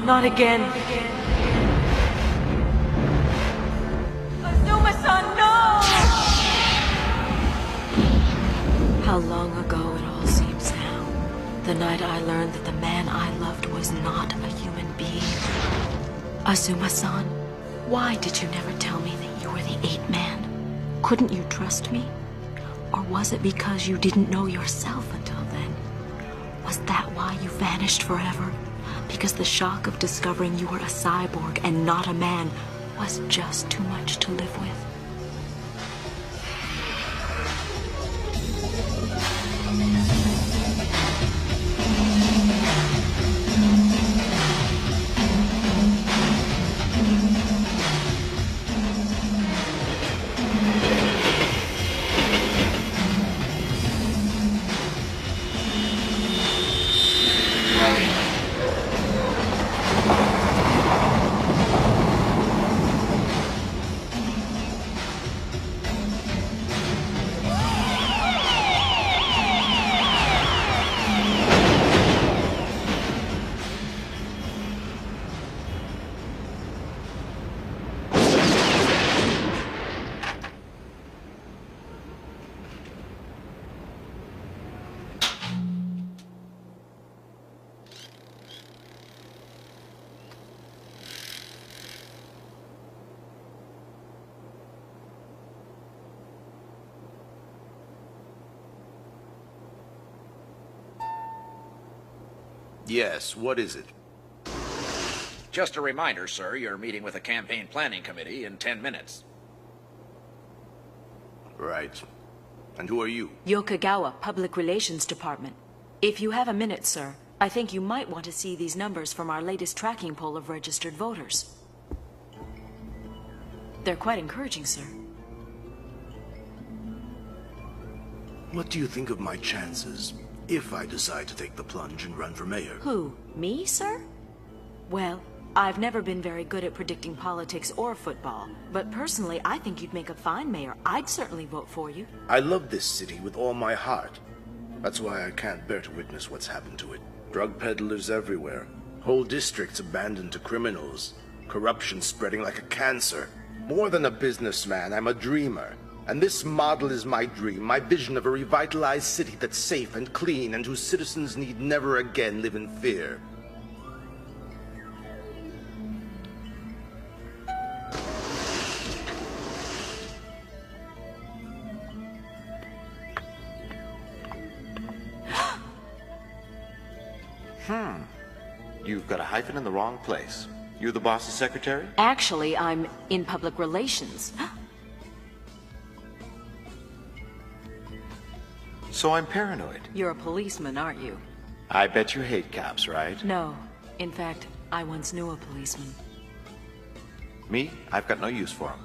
not again. Azuma-san, no! How long ago it all seems now. The night I learned that the man I loved was not a human being. Azuma-san, why did you never tell me that you were the 8-man? Couldn't you trust me? Or was it because you didn't know yourself until then? Was that why you vanished forever? Because the shock of discovering you were a cyborg and not a man was just too much to live with? Yes, what is it? Just a reminder, sir, you're meeting with the campaign planning committee in 10 minutes. Right. And who are you? Yokogawa, Public Relations Department. If you have a minute, sir, I think you might want to see these numbers from our latest tracking poll of registered voters. They're quite encouraging, sir. What do you think of my chances if I decide to take the plunge and run for mayor? Who? Me, sir? Well, I've never been very good at predicting politics or football, but personally, I think you'd make a fine mayor. I'd certainly vote for you. I love this city with all my heart. That's why I can't bear to witness what's happened to it. Drug peddlers everywhere. Whole districts abandoned to criminals. Corruption spreading like a cancer. More than a businessman, I'm a dreamer. And this model is my dream, my vision of a revitalized city that's safe and clean and whose citizens need never again live in fear. You've got a hyphen in the wrong place. You're the boss's secretary? Actually, I'm in public relations. So I'm paranoid. You're a policeman, aren't you? I bet you hate cops, right? No. In fact, I once knew a policeman. Me? I've got no use for him.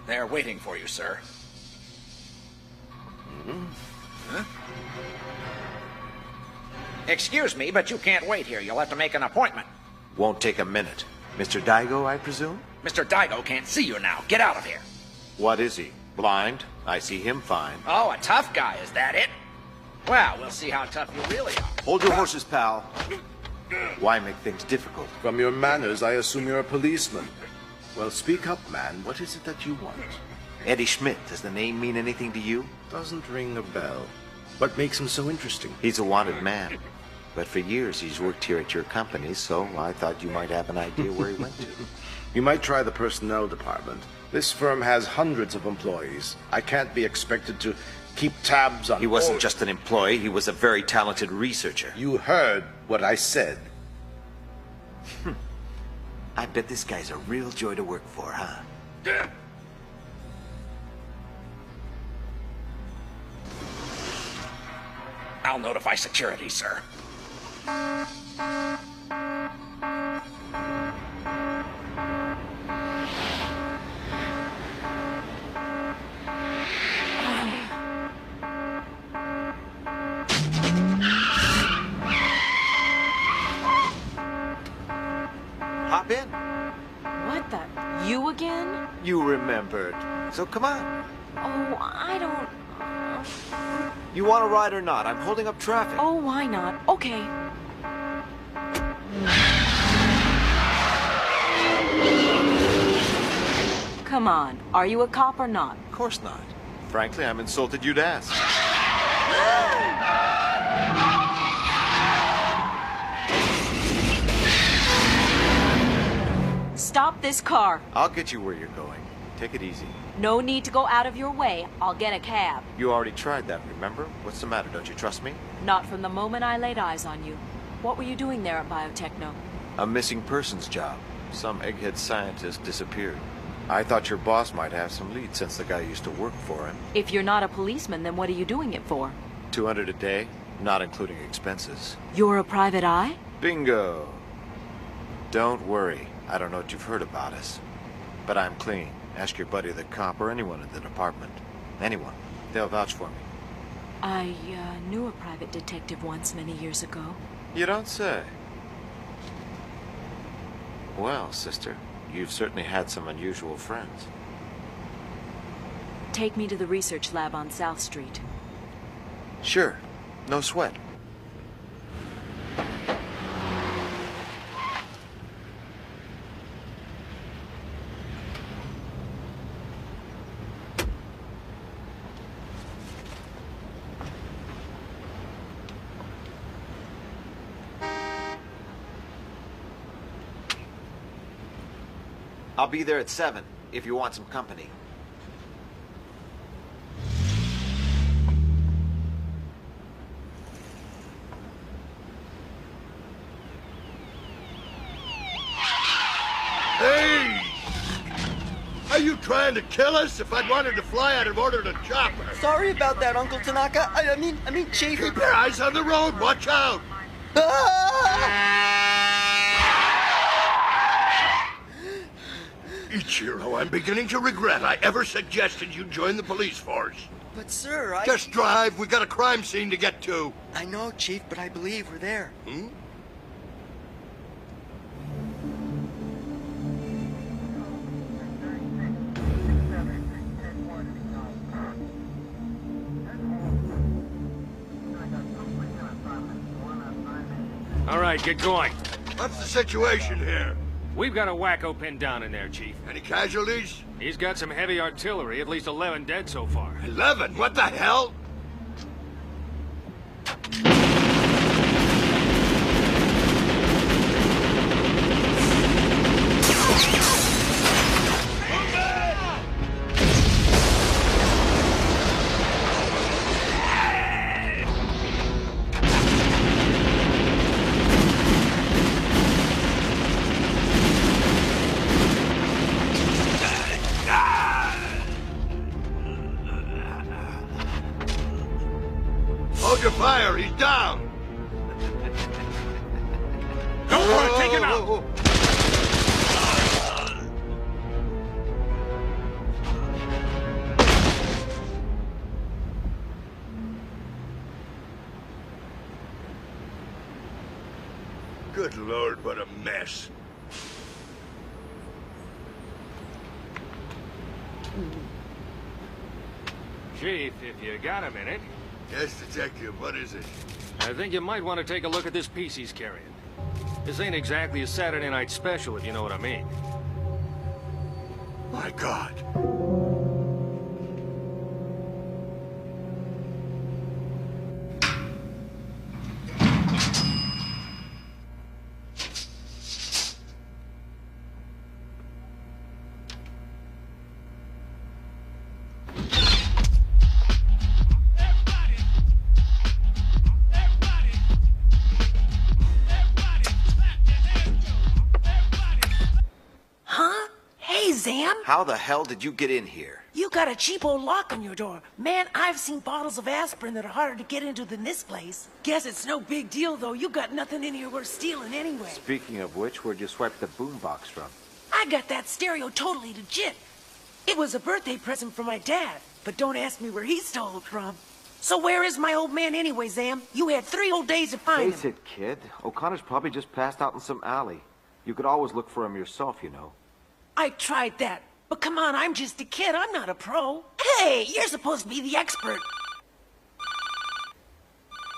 They're waiting for you, sir. Huh? Excuse me, but you can't wait here. You'll have to make an appointment. Won't take a minute. Mr. Daigo, I presume? Mr. Daigo can't see you now. Get out of here. What is he? Blind? I see him fine. Oh, a tough guy, is that it? Well, we'll see how tough you really are. Hold your horses, pal. Why make things difficult? From your manners, I assume you're a policeman. Well, speak up, man. What is it that you want? Eddie Schmidt, does the name mean anything to you? Doesn't ring a bell. What makes him so interesting? He's a wanted man. But for years he's worked here at your company, so I thought you might have an idea where he went to. You might try the personnel department. This firm has hundreds of employees. I can't be expected to keep tabs on... He wasn't just an employee, he was a very talented researcher. You heard what I said. I bet this guy's a real joy to work for, huh? I'll notify security, sir. Hop in. What the? You again? You remembered. So come on. Oh, I don't... You want to ride or not? I'm holding up traffic. Oh, why not? Okay. Come on, are you a cop or not? Of course not. Frankly, I'm insulted you'd ask. Stop this car. I'll get you where you're going. Take it easy. No need to go out of your way. I'll get a cab. You already tried that, remember? What's the matter? Don't you trust me? Not from the moment I laid eyes on you. What were you doing there at Biotechno? A missing persons job. Some egghead scientist disappeared. I thought your boss might have some lead since the guy used to work for him. If you're not a policeman, then what are you doing it for? $200 a day, not including expenses. You're a private eye? Bingo. Don't worry. I don't know what you've heard about us. But I'm clean. Ask your buddy the cop or anyone in the department. Anyone. They'll vouch for me. I knew a private detective once many years ago. You don't say. Well, sister, you've certainly had some unusual friends. Take me to the research lab on South Street. Sure. No sweat. I'll be there at 7, if you want some company. Hey! Are you trying to kill us? If I'd wanted to fly, I'd have ordered a chopper. Sorry about that, Uncle Tanaka. I mean, Chief. Keep your eyes on the road. Watch out. Ichiro, I'm beginning to regret I ever suggested you join the police force. But, sir, I... Just drive. We got a crime scene to get to. I know, Chief, but I believe we're there. Hmm? All right, get going. What's the situation here? We've got a wacko pinned down in there, Chief. Any casualties? He's got some heavy artillery, at least 11 dead so far. 11? What the hell? Hold your fire, he's down! Go for it, take him out! Good Lord, what a mess. Chief, if you got a minute, Yes, Detective, what is it? I think you might want to take a look at this piece he's carrying. This ain't exactly a Saturday night special, if you know what I mean. My God. Huh? Hey, Zam. How the hell did you get in here? You got a cheapo lock on your door. Man, I've seen bottles of aspirin that are harder to get into than this place. Guess it's no big deal, though. You got nothing in here worth stealing anyway. Speaking of which, where'd you swipe the boombox from? I got that stereo totally legit. It was a birthday present from my dad, but don't ask me where he stole it from. So where is my old man anyway, Zam? You had 3 whole days to find Face him. it, kid. O'Connor's probably just passed out in some alley. You could always look for him yourself, you know. I tried that, But come on, I'm just a kid. I'm not a pro. Hey, you're supposed to be the expert.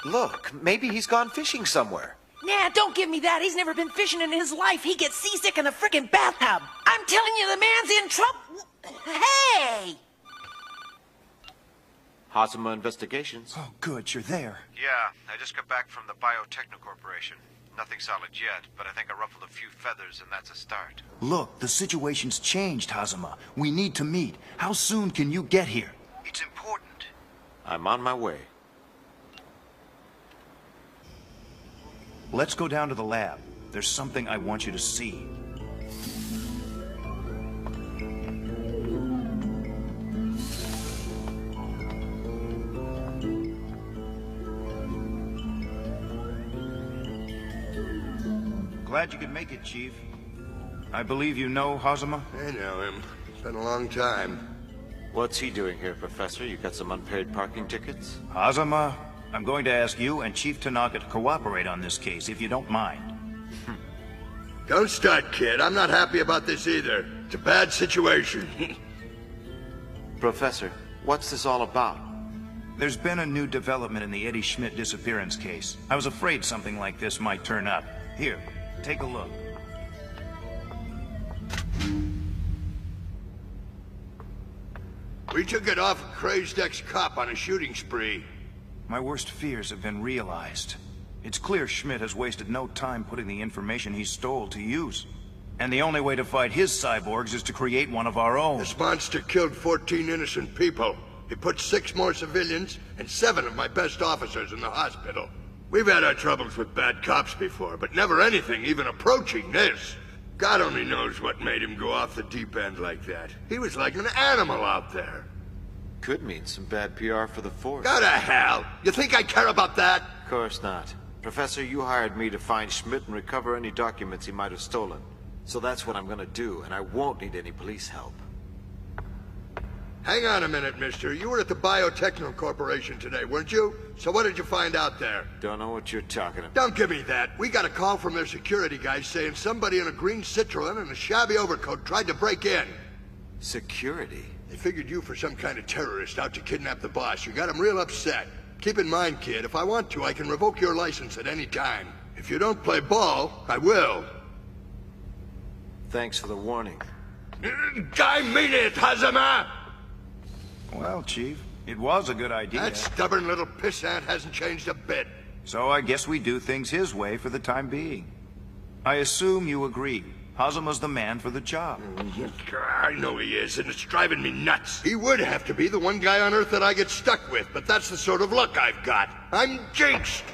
Look, maybe he's gone fishing somewhere. Nah, don't give me that. He's never been fishing in his life. He gets seasick in a frickin' bathtub. I'm telling you, the man's in trouble. Hey! Hazama Investigations. Oh, good, you're there. Yeah, I just got back from the Biotechno Corporation. Nothing solid yet, but I think I ruffled a few feathers, and that's a start. Look, the situation's changed, Hazama. We need to meet. How soon can you get here? It's important. I'm on my way. Let's go down to the lab. There's something I want you to see. Glad you could make it, Chief. I believe you know Hazama? I know him. It's been a long time. What's he doing here, Professor? You got some unpaid parking tickets? Hazama, I'm going to ask you and Chief Tanaka to cooperate on this case, if you don't mind. Don't start, kid. I'm not happy about this either. It's a bad situation. Professor, what's this all about? There's been a new development in the Eddie Schmidt disappearance case. I was afraid something like this might turn up. Here, take a look. We took it off a crazed ex-cop on a shooting spree. My worst fears have been realized. It's clear Schmidt has wasted no time putting the information he stole to use. And the only way to fight his cyborgs is to create one of our own. This monster killed 14 innocent people. He put 6 more civilians and 7 of my best officers in the hospital. We've had our troubles with bad cops before, but never anything even approaching this. God only knows what made him go off the deep end like that. He was like an animal out there. Could mean some bad PR for the Force. Go to hell! You think I care about that? Of course not. Professor, you hired me to find Schmidt and recover any documents he might have stolen. So that's what I'm gonna do, and I won't need any police help. Hang on a minute, mister. You were at the Biotechno Corporation today, weren't you? So what did you find out there? Don't know what you're talking about. Don't give me that. We got a call from their security guys saying somebody in a green Citroen and a shabby overcoat tried to break in. Security? They figured you for some kind of terrorist out to kidnap the boss. You got them real upset. Keep in mind, kid, if I want to, I can revoke your license at any time. If you don't play ball, I will. Thanks for the warning. I mean it, Hazama! Well, Chief, it was a good idea. That stubborn little pissant hasn't changed a bit. So I guess we do things his way for the time being. I assume you agree. Hazama's the man for the job. I know he is, and it's driving me nuts. He would have to be the one guy on Earth that I get stuck with, but that's the sort of luck I've got. I'm jinxed!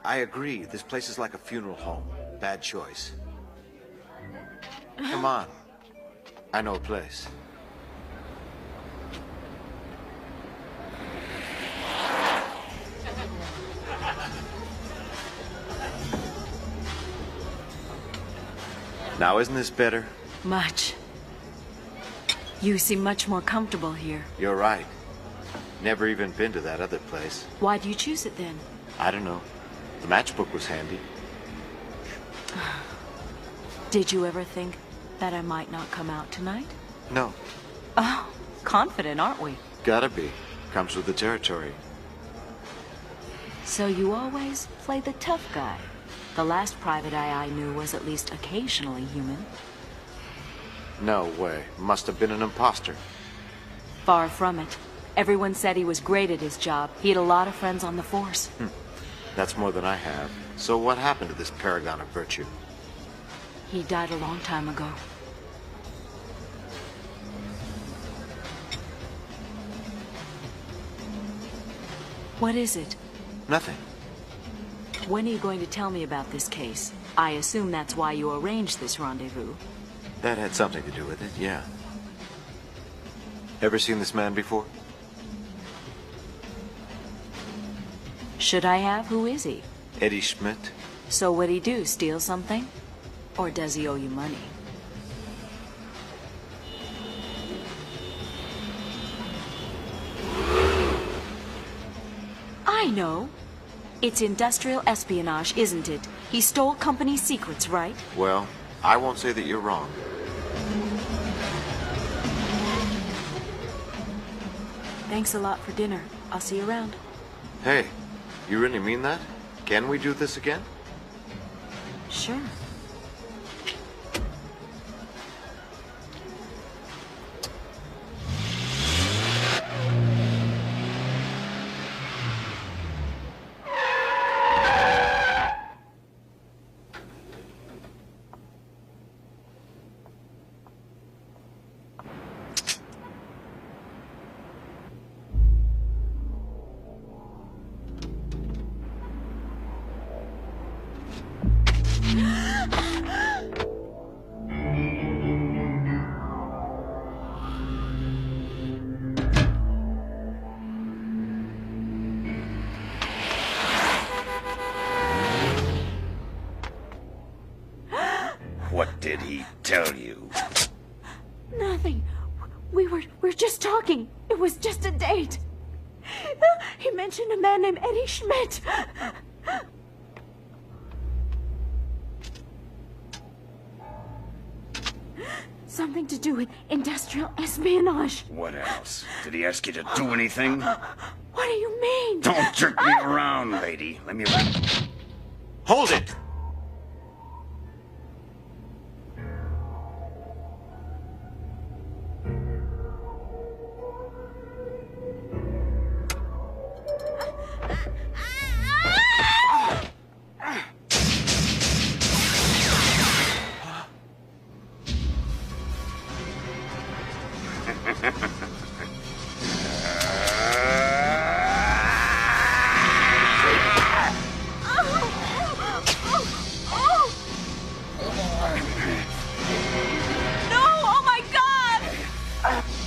I agree. This place is like a funeral home. Bad choice. Come on. I know a place. Now, isn't this better? Much. You seem much more comfortable here. You're right. Never even been to that other place. Why do you choose it then? I don't know. The matchbook was handy. Did you ever think that I might not come out tonight? No. Oh, confident, aren't we? Gotta be. Comes with the territory. So you always play the tough guy. The last private eye I knew was at least occasionally human. No way. Must have been an imposter. Far from it. Everyone said he was great at his job. He had a lot of friends on the force. That's more than I have. So what happened to this paragon of virtue? He died a long time ago. What is it? Nothing. When are you going to tell me about this case? I assume that's why you arranged this rendezvous. That had something to do with it, yeah. Ever seen this man before? Should I have? Who is he? Eddie Schmidt. So what'd he do, steal something? Or does he owe you money? I know. It's industrial espionage, isn't it? He stole company secrets, right? Well, I won't say that you're wrong. Thanks a lot for dinner. I'll see you around. Hey, you really mean that? Can we do this again? Sure. What did he tell you? Nothing. We're just talking. It was just a date. He mentioned a man named Eddie Schmidt. Something to do with industrial espionage. What else? Did he ask you to do anything? What do you mean? Don't jerk me around, lady. Let me... Hold it!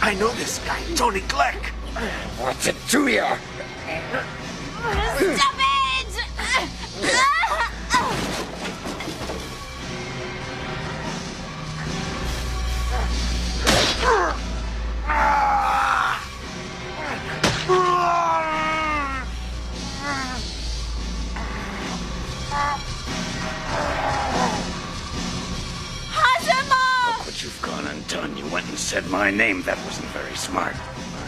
I know this guy, Tony Gleck. What's it to you? Stop it! Look what you've gone and done. You went and said my name. That wasn't very smart.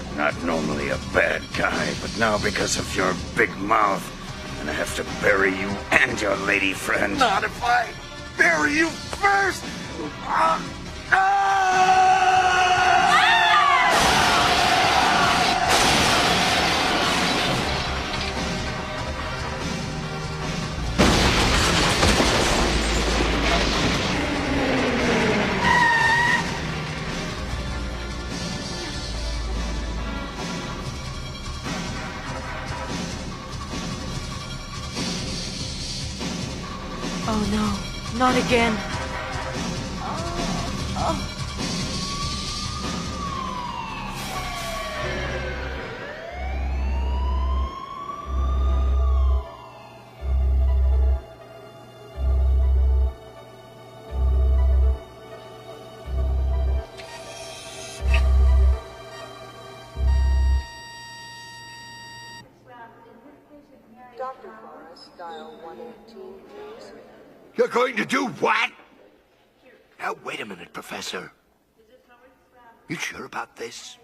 I'm not normally a bad guy, but now because of your big mouth, I'm gonna have to bury you and your lady friend. Not if I bury you first! Oh no, not again. Dr. Morris, dial 118, please. You're going to do what? Now, wait a minute, Professor. You sure about this?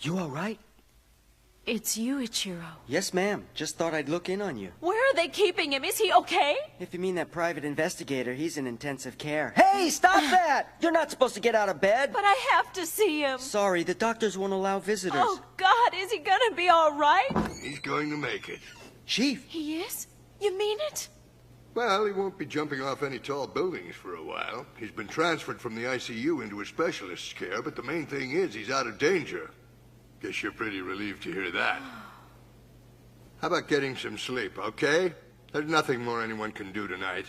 You all right? It's you, Ichiro. Yes, ma'am. Just thought I'd look in on you. Where are they keeping him? Is he okay? If you mean that private investigator, he's in intensive care. Hey, stop that! You're not supposed to get out of bed. But I have to see him. Sorry, the doctors won't allow visitors. Oh, God, is he gonna be all right? He's going to make it. Chief. He is? You mean it? Well, he won't be jumping off any tall buildings for a while. He's been transferred from the ICU into a specialist's care, but the main thing is he's out of danger. Guess you're pretty relieved to hear that. How about getting some sleep, okay? There's nothing more anyone can do tonight.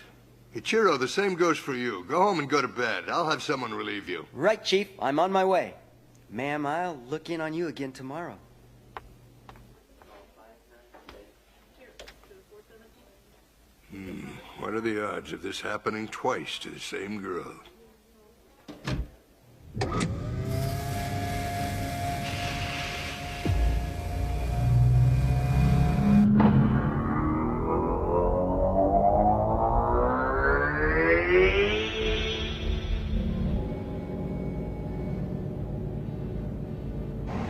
Ichiro, the same goes for you. Go home and go to bed. I'll have someone relieve you. Right, Chief. I'm on my way. Ma'am, I'll look in on you again tomorrow. What are the odds of this happening twice to the same girl?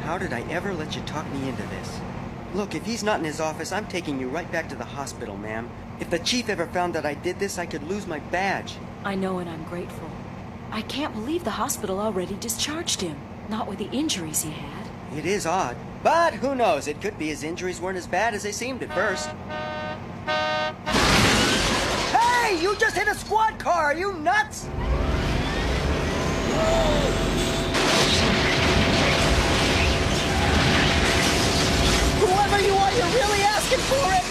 How did I ever let you talk me into this? Look, if he's not in his office, I'm taking you right back to the hospital, ma'am. If the chief ever found that I did this, I could lose my badge. I know, and I'm grateful. I can't believe the hospital already discharged him. Not with the injuries he had. It is odd. But who knows? It could be his injuries weren't as bad as they seemed at first. Hey! You just hit a squad car! Are you nuts? Whoever you are, you're really asking for it!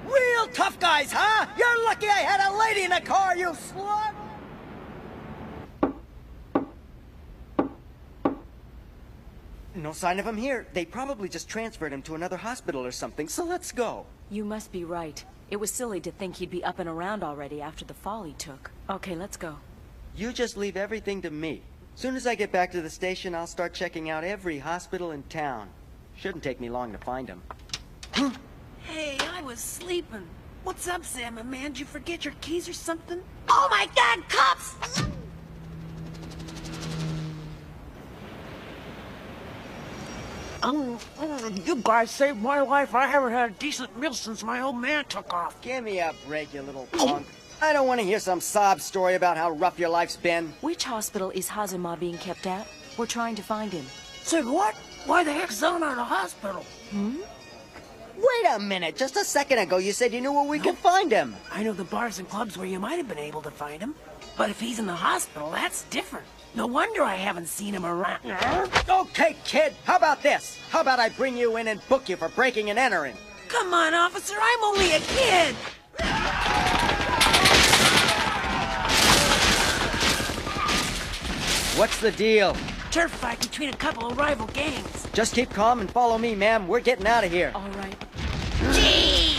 Real tough guys, huh? You're lucky I had a lady in the car, you slut! No sign of him here. They probably just transferred him to another hospital or something, so let's go. You must be right. It was silly to think he'd be up and around already after the fall he took. Okay, let's go. You just leave everything to me. Soon as I get back to the station, I'll start checking out every hospital in town. Shouldn't take me long to find him. Hey, I was sleeping. What's up, Sam, my man? Did you forget your keys or something? Oh my God, cops! You guys saved my life. I haven't had a decent meal since my old man took off. Give me a break, you little punk. I don't want to hear some sob story about how rough your life's been. Which hospital is Hazuma being kept at? We're trying to find him. Said what? Why the heck's Zone at a hospital? Wait a minute. Just a second ago, you said you knew where we could find him. I know the bars and clubs where you might have been able to find him. But if he's in the hospital, that's different. No wonder I haven't seen him around. Okay, kid. How about this? How about I bring you in and book you for breaking and entering? Come on, officer. I'm only a kid. What's the deal? Turf fight between a couple of rival gangs. Just keep calm and follow me, ma'am. We're getting out of here. All right. Jeez!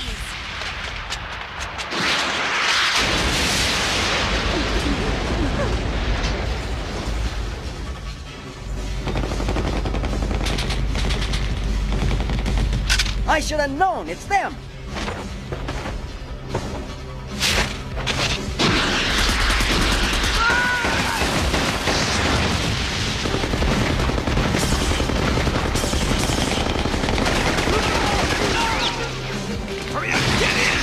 I should have known. It's them. Hurry up, get in!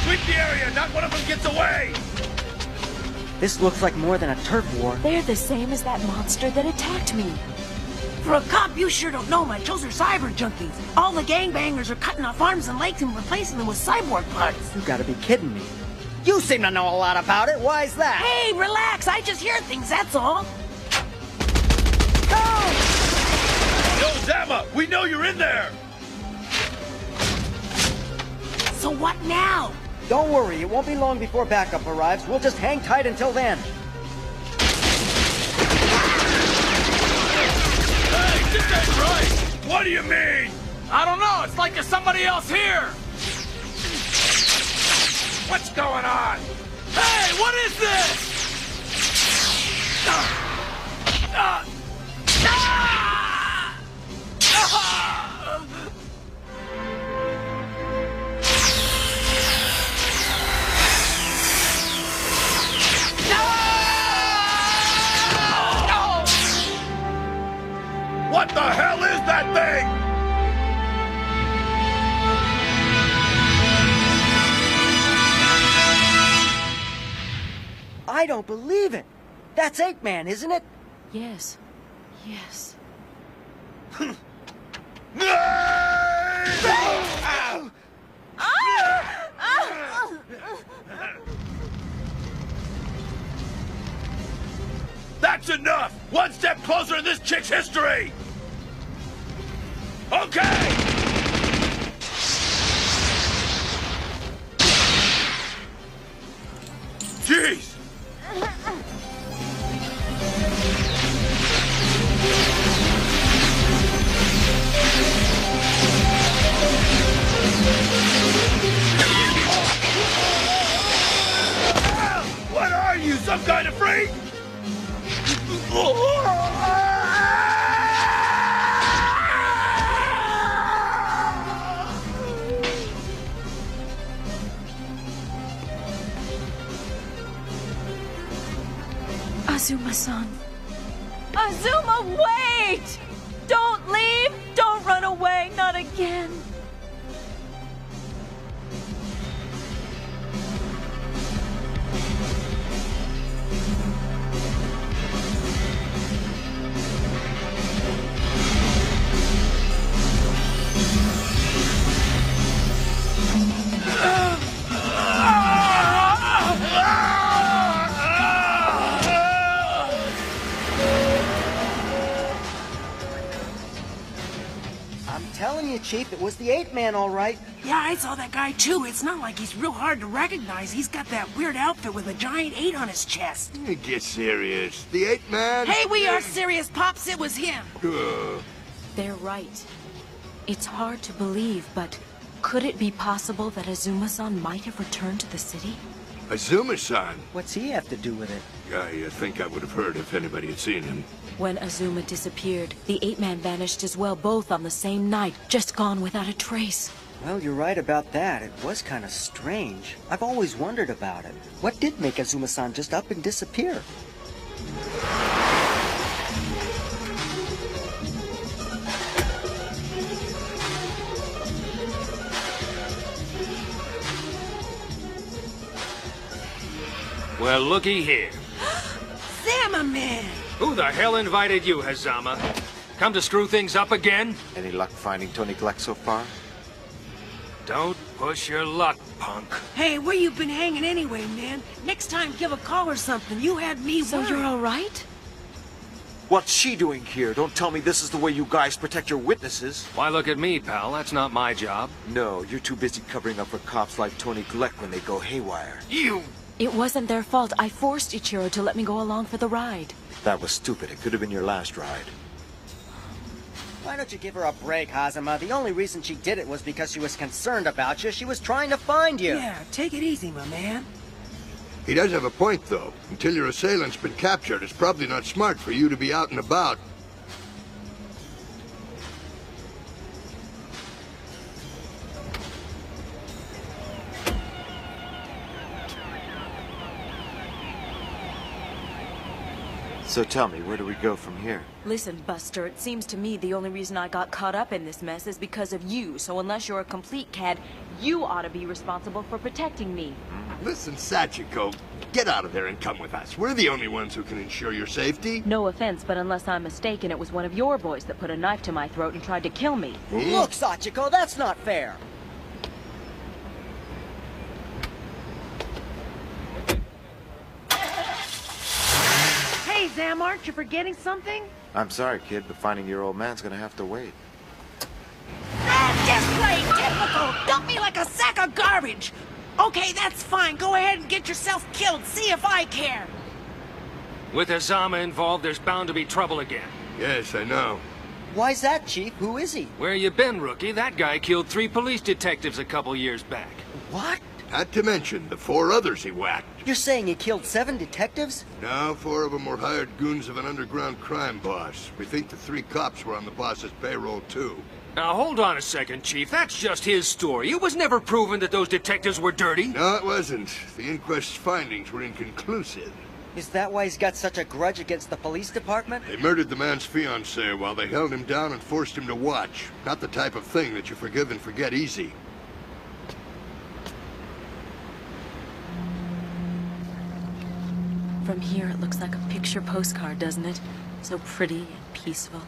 Sweep the area, not one of them gets away! This looks like more than a turf war. They're the same as that monster that attacked me. For a cop, you sure don't know much. Those are cyber junkies. All the gangbangers are cutting off arms and legs and replacing them with cyborg parts. You gotta be kidding me. You seem to know a lot about it. Why's that? Hey, relax. I just hear things, that's all. Go! Yo, Zama, we know you're in there! So what now? Don't worry. It won't be long before backup arrives. We'll just hang tight until then. Hey, this ain't right! What do you mean? I don't know. It's like there's somebody else here. What's going on? Hey, what is this? What the hell is that thing? I don't believe it. That's Eightman, isn't it? Yes. Yes. That's enough! One step closer to this chick's history! Okay! Jeez! some kind of freak? Azuma-san. Azuma, wait! Don't leave! Don't run away! Not again! Telling you, Chief, it was the 8-man, all right. Yeah, I saw that guy too. It's not like he's real hard to recognize. He's got that weird outfit with a giant 8 on his chest. Get serious. The 8-man? Hey, we are serious, Pops. It was him. They're right. It's hard to believe, but could it be possible that Azuma-san might have returned to the city? Azuma-san? What's he have to do with it? I think I would have heard if anybody had seen him. When Azuma disappeared, the 8-man vanished as well, both on the same night, just gone without a trace. Well, you're right about that. It was kind of strange. I've always wondered about it. What did make Azuma-san just up and disappear? Well, looky here. Zama-man! Who the hell invited you, Hazama? Come to screw things up again? Any luck finding Tony Gleck so far? Don't push your luck, punk. Hey, where you been hanging anyway, man? Next time, give a call or something. You had me So worried. you're all right? What's she doing here? Don't tell me this is the way you guys protect your witnesses. Why look at me, pal? That's not my job. No, you're too busy covering up for cops like Tony Gleck when they go haywire. You... It wasn't their fault. I forced Ichiro to let me go along for the ride. That was stupid. It could have been your last ride. Why don't you give her a break, Hazama? The only reason she did it was because she was concerned about you. She was trying to find you. Yeah, take it easy, my man. He does have a point, though. Until your assailant's been captured, it's probably not smart for you to be out and about. So tell me, where do we go from here? Listen, Buster, it seems to me the only reason I got caught up in this mess is because of you. So unless you're a complete cad, you ought to be responsible for protecting me. Listen, Sachiko, get out of there and come with us. We're the only ones who can ensure your safety. No offense, but unless I'm mistaken, it was one of your boys that put a knife to my throat and tried to kill me. Look, Sachiko, that's not fair. Hey, Zam, aren't you forgetting something? I'm sorry, kid, but finding your old man's gonna have to wait. Just plain typical! Dump me like a sack of garbage! Okay, that's fine. Go ahead and get yourself killed. See if I care. With Azama involved, there's bound to be trouble again. Yes, I know. Why's that, Chief? Who is he? Where you been, rookie? That guy killed 3 police detectives a couple years back. What? Not to mention the 4 others he whacked. You're saying he killed 7 detectives? No, 4 of them were hired goons of an underground crime boss. We think the 3 cops were on the boss's payroll, too. Now, hold on a second, Chief. That's just his story. It was never proven that those detectives were dirty. No, it wasn't. The inquest's findings were inconclusive. Is that why he's got such a grudge against the police department? They murdered the man's fiancée while they held him down and forced him to watch. Not the type of thing that you forgive and forget easy. From here, it looks like a picture postcard, doesn't it? So pretty and peaceful.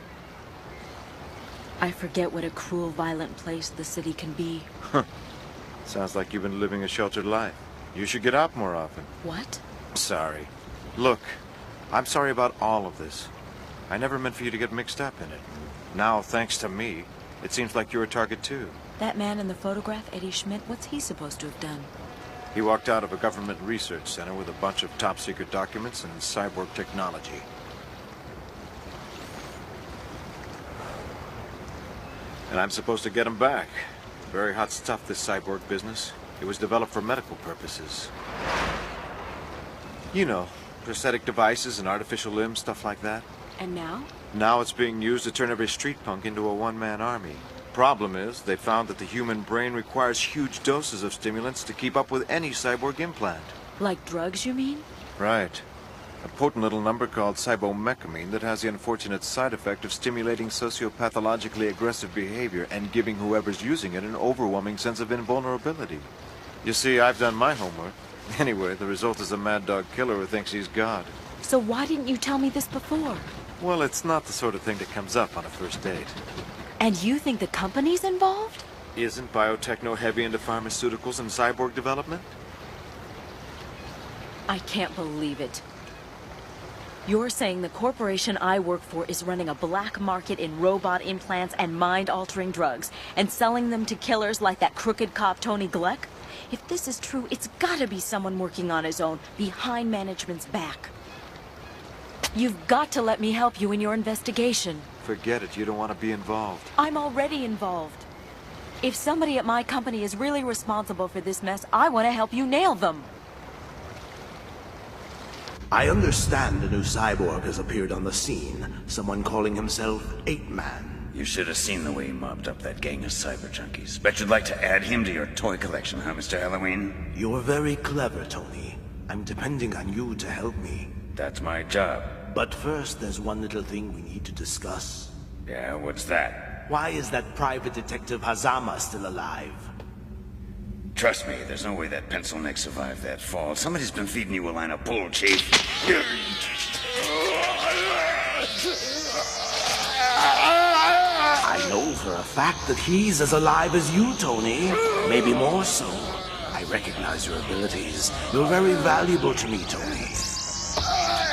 I forget what a cruel, violent place the city can be. Sounds like you've been living a sheltered life. You should get out more often. What? Sorry. Look, I'm sorry about all of this. I never meant for you to get mixed up in it. Now, thanks to me, it seems like you're a target too. That man in the photograph, Eddie Schmidt, what's he supposed to have done? He walked out of a government research center with a bunch of top-secret documents and cyborg technology. And I'm supposed to get him back. Very hot stuff, this cyborg business. It was developed for medical purposes. You know, Prosthetic devices and artificial limbs, stuff like that. And now? Now it's being used to turn every street punk into a one-man army. Problem is, they found that the human brain requires huge doses of stimulants to keep up with any cyborg implant. Like drugs, you mean? Right. A potent little number called cybomecamine that has the unfortunate side effect of stimulating sociopathologically aggressive behavior and giving whoever's using it an overwhelming sense of invulnerability. You see, I've done my homework. Anyway, the result is a mad dog killer who thinks he's God. So why didn't you tell me this before? Well, it's not the sort of thing that comes up on a first date. And you think the company's involved? Isn't biotechno heavy into pharmaceuticals and cyborg development? I can't believe it. You're saying the corporation I work for is running a black market in robot implants and mind-altering drugs, and selling them to killers like that crooked cop Tony Gleck? If this is true, it's gotta be someone working on his own, behind management's back. You've got to let me help you in your investigation. Forget it, you don't want to be involved. I'm already involved. If somebody at my company is really responsible for this mess, I want to help you nail them. I understand a new cyborg has appeared on the scene. Someone calling himself Eightman. You should have seen the way he mopped up that gang of cyber junkies. Bet you'd like to add him to your toy collection, huh, Mr. Halloween? You're very clever, Tony. I'm depending on you to help me. That's my job. But first, there's one little thing we need to discuss. Yeah, what's that? Why is that private detective Hazama still alive? Trust me, there's no way that pencil neck survived that fall. Somebody's been feeding you a line of bull, Chief. I know for a fact that he's as alive as you, Tony. Maybe more so. I recognize your abilities. You're very valuable to me, Tony.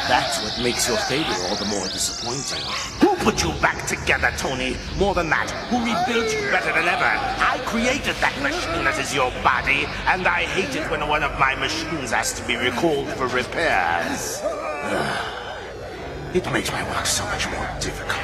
That's what makes your failure all the more disappointing. Who put you back together, Tony? More than that, who rebuilt you better than ever? I created that machine that is your body, and I hate it when one of my machines has to be recalled for repairs. It makes my work so much more difficult.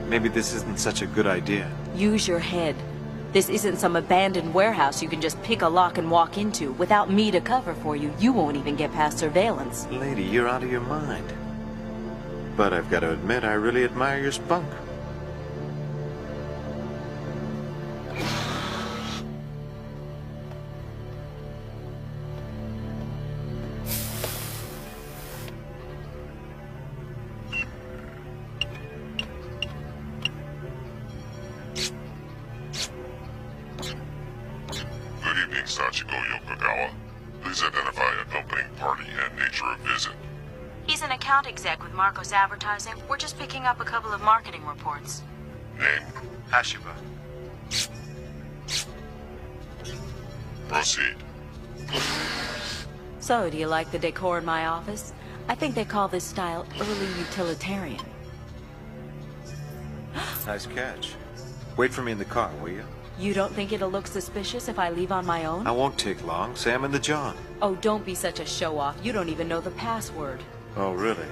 Maybe this isn't such a good idea. Use your head. This isn't some abandoned warehouse you can just pick a lock and walk into. Without me to cover for you, you won't even get past surveillance. Lady, you're out of your mind. But I've got to admit, I really admire your spunk. Good evening, Sachiko Yokogawa. Please identify accompanying party and nature of visit. He's an account exec with Marcos Advertising. We're just picking up a couple of marketing reports. Name? Hashiba. Proceed. So, do you like the decor in my office? I think they call this style early utilitarian. Nice catch. Wait for me in the car, will you? You don't think it'll look suspicious if I leave on my own? I won't take long. Sam and the John. Oh, don't be such a show-off. You don't even know the password. Oh, really?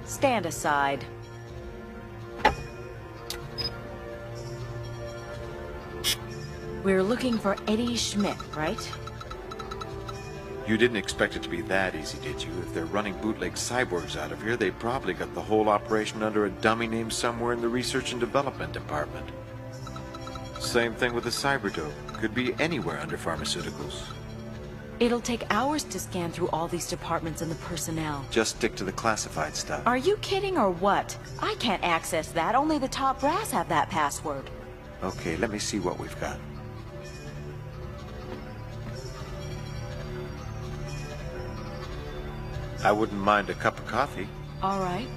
Stand aside. We're looking for Eddie Schmidt, right? You didn't expect it to be that easy, did you? If they're running bootleg cyborgs out of here, they probably got the whole operation under a dummy name somewhere in the research and development department. Same thing with the cyberdope. Could be anywhere under pharmaceuticals. It'll take hours to scan through all these departments and the personnel. Just stick to the classified stuff. Are you kidding or what? I can't access that. Only the top brass have that password. Okay, let me see what we've got. I wouldn't mind a cup of coffee. All right.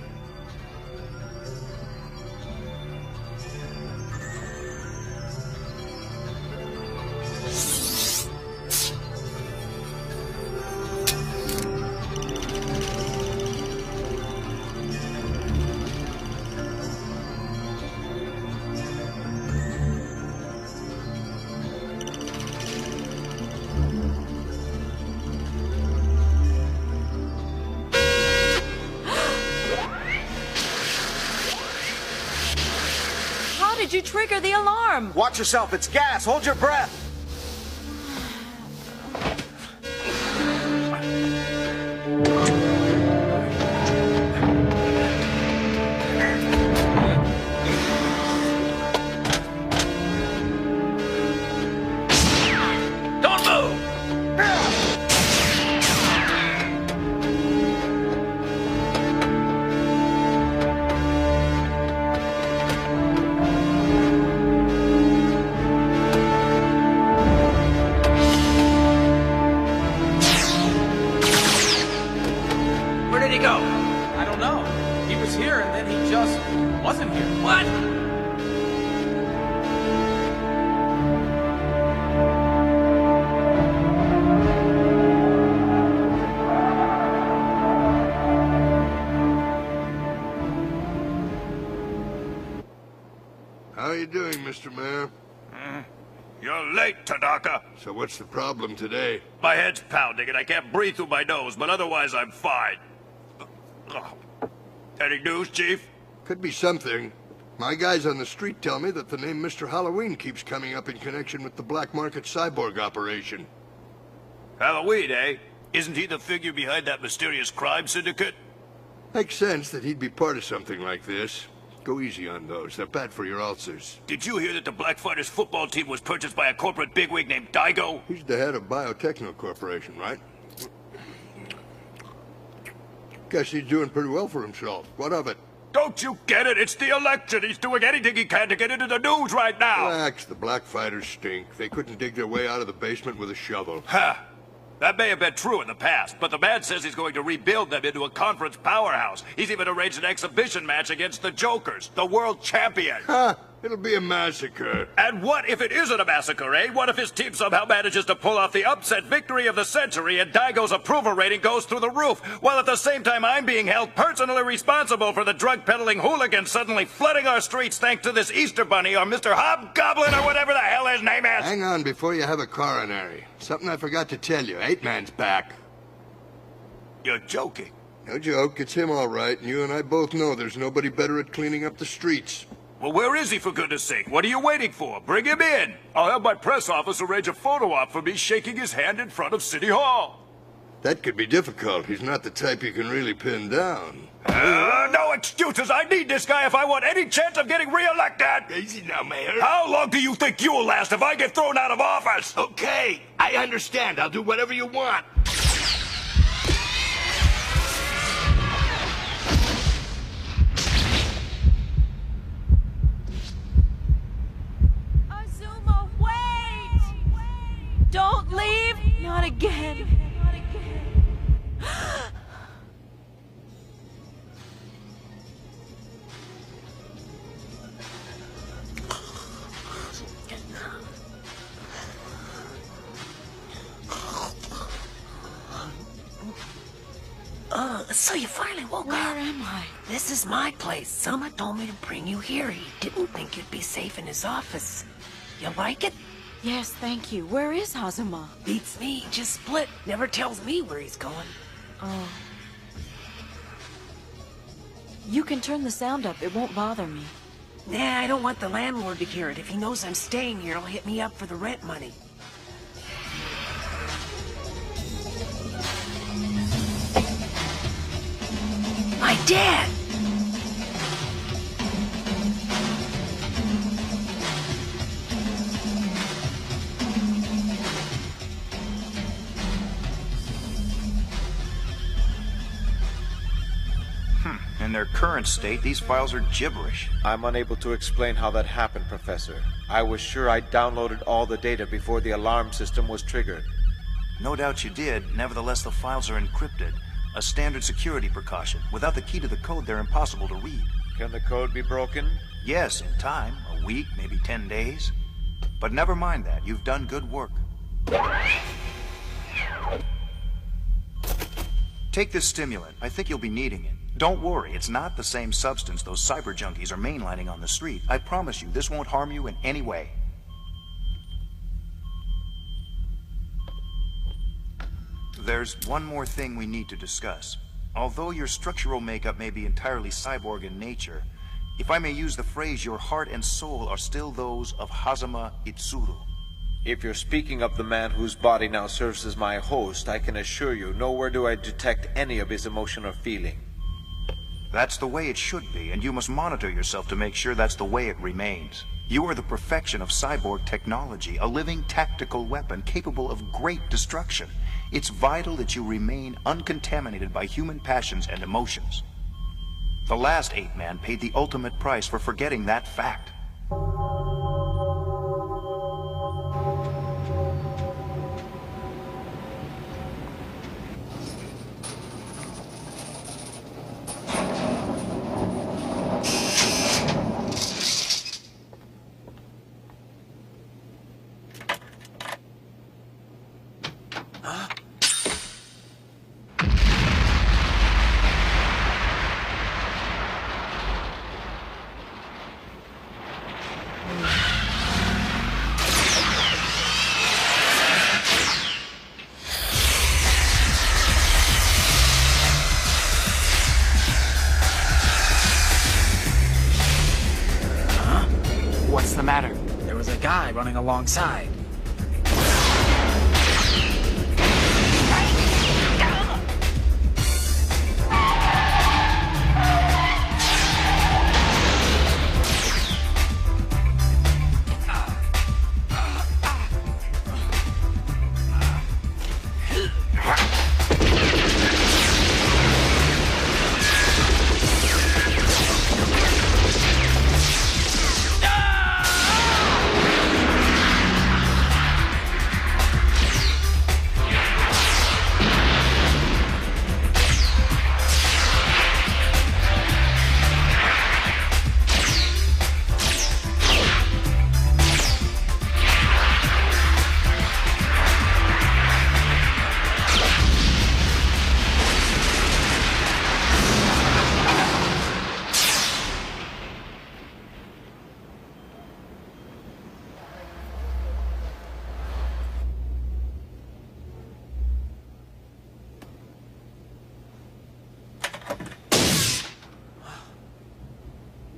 did you trigger the alarm? Watch yourself, it's gas! Hold your breath! Don't move! Where did he go? I don't know. He was here and then he just wasn't here. What? How are you doing, Mr. Mayor? You're late, Tadaka. So what's the problem today? My head's pounding and I can't breathe through my nose, but otherwise I'm fine. Any news, Chief? Could be something. My guys on the street tell me that the name Mr. Halloween keeps coming up in connection with the black market cyborg operation. Halloween, eh? Isn't he the figure behind that mysterious crime syndicate? Makes sense that he'd be part of something like this. Go easy on those. They're bad for your ulcers. Did you hear that the Black Fighters football team was purchased by a corporate bigwig named Daigo? He's the head of Biotechno Corporation, right? Guess he's doing pretty well for himself. What of it? Don't you get it? It's the election. He's doing anything he can to get into the news right now. Relax, the Black Fighters stink. They couldn't dig their way out of the basement with a shovel. Ha! That may have been true in the past, but the man says he's going to rebuild them into a conference powerhouse. He's even arranged an exhibition match against the Jokers, the world champion. Ha! It'll be a massacre. And what if it isn't a massacre, eh? What if his team somehow manages to pull off the upset victory of the century and Daigo's approval rating goes through the roof, while at the same time I'm being held personally responsible for the drug-peddling hooligans suddenly flooding our streets thanks to this Easter Bunny or Mr. Hobgoblin or whatever the hell his name is? Hang on before you have a coronary. Something I forgot to tell you. Eightman's back. You're joking. No joke. It's him all right, and you and I both know there's nobody better at cleaning up the streets. Well, where is he, for goodness sake? What are you waiting for? Bring him in. I'll have my press office arrange a photo op for me shaking his hand in front of City Hall. That could be difficult. He's not the type you can really pin down. No excuses. I need this guy if I want any chance of getting reelected. Easy now, Mayor. How long do you think you'll last if I get thrown out of office? Okay, I understand. I'll do whatever you want. Azuma, wait! Don't leave! Not again. Not again. So you finally woke up. Where am I? This is my place. Selma told me to bring you here. He didn't think you'd be safe in his office. You like it? Yes, thank you. Where is Azuma? Beats me. Just split. Never tells me where he's going. Oh. You can turn the sound up. It won't bother me. Nah, I don't want the landlord to hear it. If he knows I'm staying here, he'll hit me up for the rent money. My dad! In their current state, these files are gibberish. I'm unable to explain how that happened, Professor. I was sure I downloaded all the data before the alarm system was triggered. No doubt you did. Nevertheless, the files are encrypted. A standard security precaution. Without the key to the code, they're impossible to read. Can the code be broken? Yes, in time. A week, maybe 10 days. But never mind that. You've done good work. Take this stimulant. I think you'll be needing it. Don't worry, it's not the same substance those cyber junkies are mainlining on the street. I promise you, this won't harm you in any way. There's one more thing we need to discuss. Although your structural makeup may be entirely cyborg in nature, If I may use the phrase, your heart and soul are still those of Hazama Itsuru. If you're speaking of the man whose body now serves as my host, I can assure you, nowhere do I detect any of his emotion or feeling. That's the way it should be, and you must monitor yourself to make sure that's the way it remains. You are the perfection of cyborg technology, a living tactical weapon capable of great destruction. It's vital that you remain uncontaminated by human passions and emotions. The last 8-man paid the ultimate price for forgetting that fact. What's the matter? There was a guy running alongside.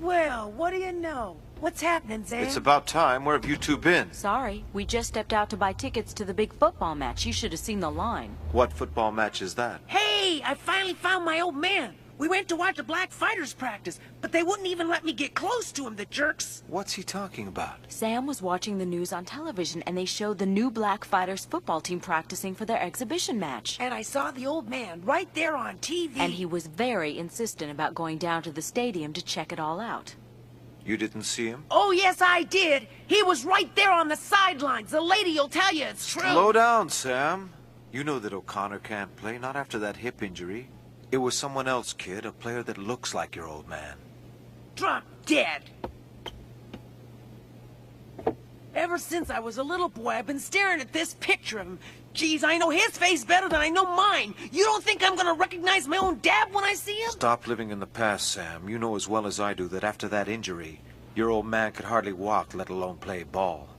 Well, what do you know? What's happening, Zan? It's about time. Where have you two been? Sorry, we just stepped out to buy tickets to the big football match. You should have seen the line. What football match is that? Hey, I finally found my old man. We went to watch the black fighters practice, but they wouldn't even let me get close to him, the jerks. What's he talking about? Sam was watching the news on television, and they showed the new black fighters football team practicing for their exhibition match. And I saw the old man right there on TV. And he was very insistent about going down to the stadium to check it all out. You didn't see him? Oh, yes, I did. He was right there on the sidelines. The lady'll tell you it's true. Slow down, Sam. You know that O'Connor can't play, not after that hip injury. It was someone else, kid, a player that looks like your old man. Drop dead. Ever since I was a little boy, I've been staring at this picture of him. Geez, I know his face better than I know mine. You don't think I'm gonna recognize my own dad when I see him? Stop living in the past, Sam. You know as well as I do that after that injury, your old man could hardly walk, let alone play ball.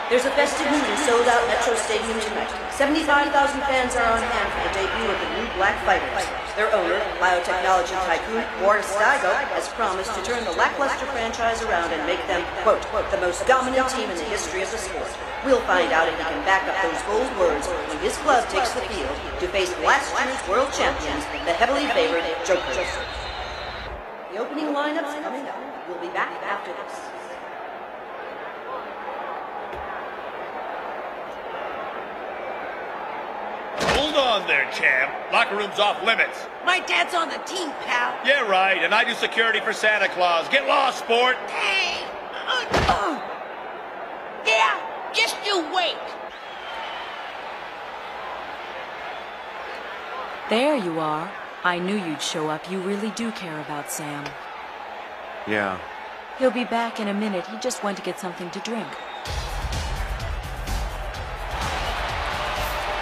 There's a festive mood in sold-out Metro Stadium tonight. 75,000 fans are on hand for the debut of the new Black Fighters. Their owner, biotechnology tycoon Boris Daigo, has promised to turn the lackluster franchise around and make them, quote, the most dominant team in the history of the sport. We'll find out if he can back up those bold words when his club takes the field to face last year's world champions, the heavily favored Jokers. The opening lineup's coming up. We'll be back after this. Hold on there, champ. Locker room's off limits. My dad's on the team, pal. Yeah, right, and I do security for Santa Claus. Get lost, sport. Hey! Yeah, just you wait. There you are. I knew you'd show up. You really do care about Sam. Yeah. He'll be back in a minute. He just went to get something to drink.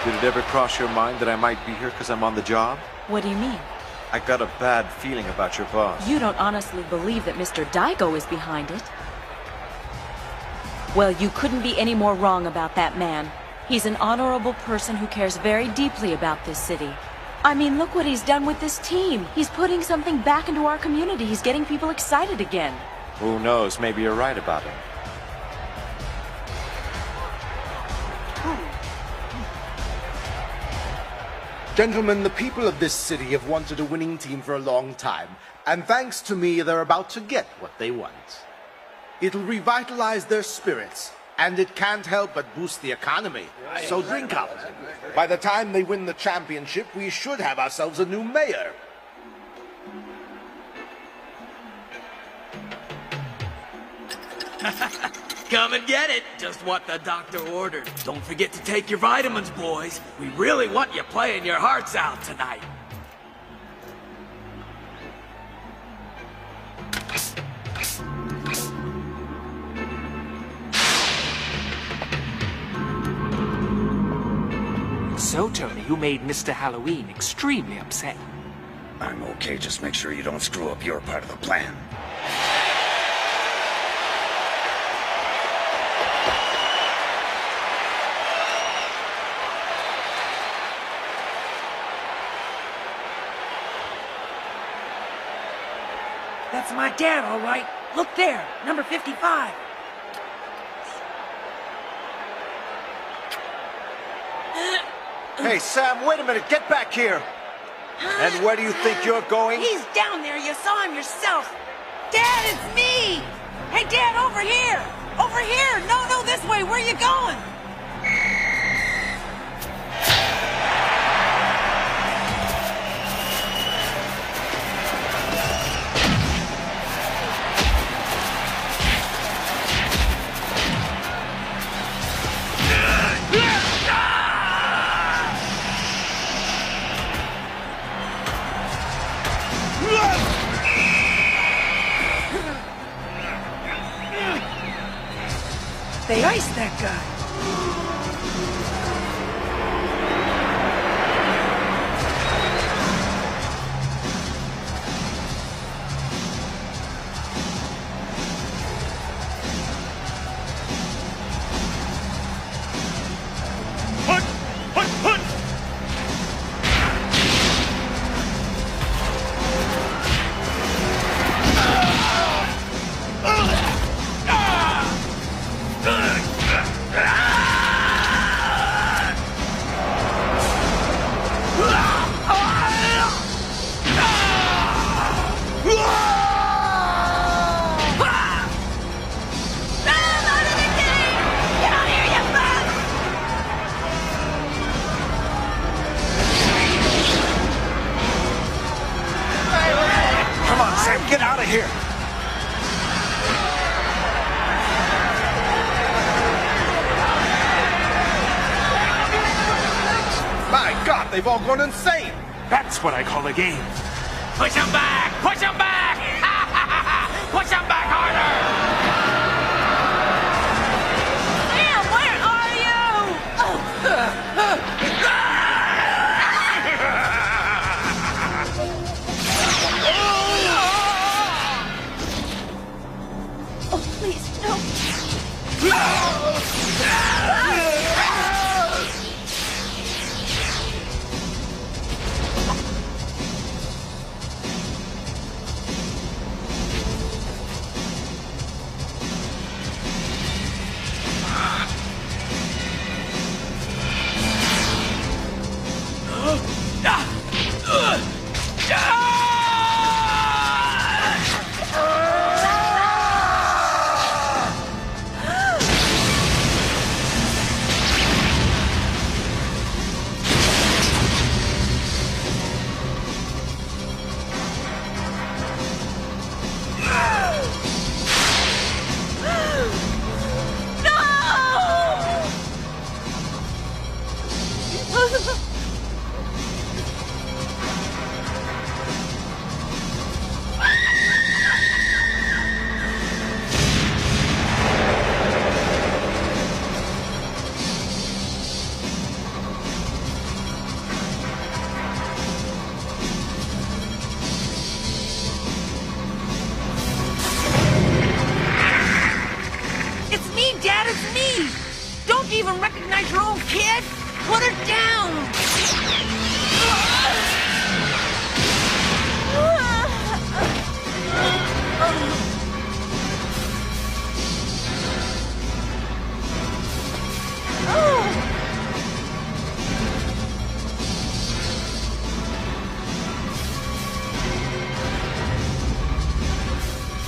Did it ever cross your mind that I might be here because I'm on the job? What do you mean? I got a bad feeling about your boss. You don't honestly believe that Mr. Daigo is behind it? Well, you couldn't be any more wrong about that man. He's an honorable person who cares very deeply about this city. I mean, look what he's done with this team. He's putting something back into our community. He's getting people excited again. Who knows? Maybe you're right about him. Gentlemen, the people of this city have wanted a winning team for a long time, and thanks to me, they're about to get what they want. It'll revitalize their spirits, and it can't help but boost the economy. So drink up. By the time they win the championship, we should have ourselves a new mayor. Come and get it. Just what the doctor ordered. Don't forget to take your vitamins, boys. We really want you playing your hearts out tonight. So, Tony, you made Mr. Halloween extremely upset. I'm okay, just make sure you don't screw up your part of the plan. That's my dad, all right. Look there, number 55. Hey, Sam, wait a minute. Get back here. And where do you think you're going? He's down there. You saw him yourself. Dad, it's me. Hey, Dad, over here. Over here. No, this way. Where are you going? They iced that guy. Get out of here! My God, they've all gone insane! That's what I call a game. Push him back! Push him back! Push him back harder! Sam, where are you? Oh, please, no. Put her down!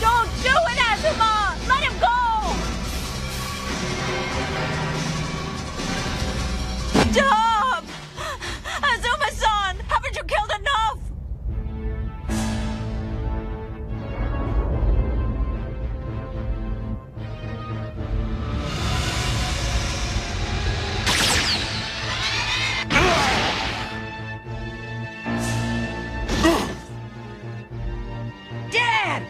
Don't do it, Azuma! Let him go! Stop! Azuma-san! Haven't you killed enough? Dad!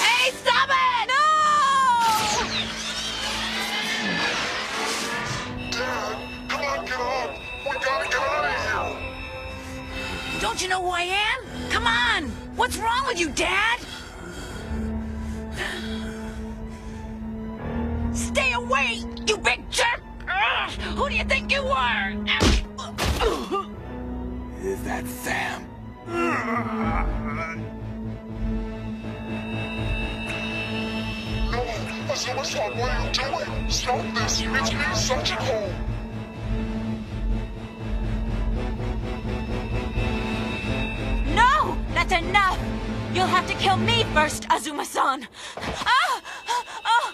Hey, stop it! No! Come on, get up! We gotta get out of here! Don't you know who I am? Come on! What's wrong with you, Dad? Stay away, you big jerk! Ugh, who do you think you are? Is that Sam? No! Azuma-san, what are you doing? Stop this! It's me, Sachiko! No! That's enough! You'll have to kill me first, Azuma-san! Ah! Ah!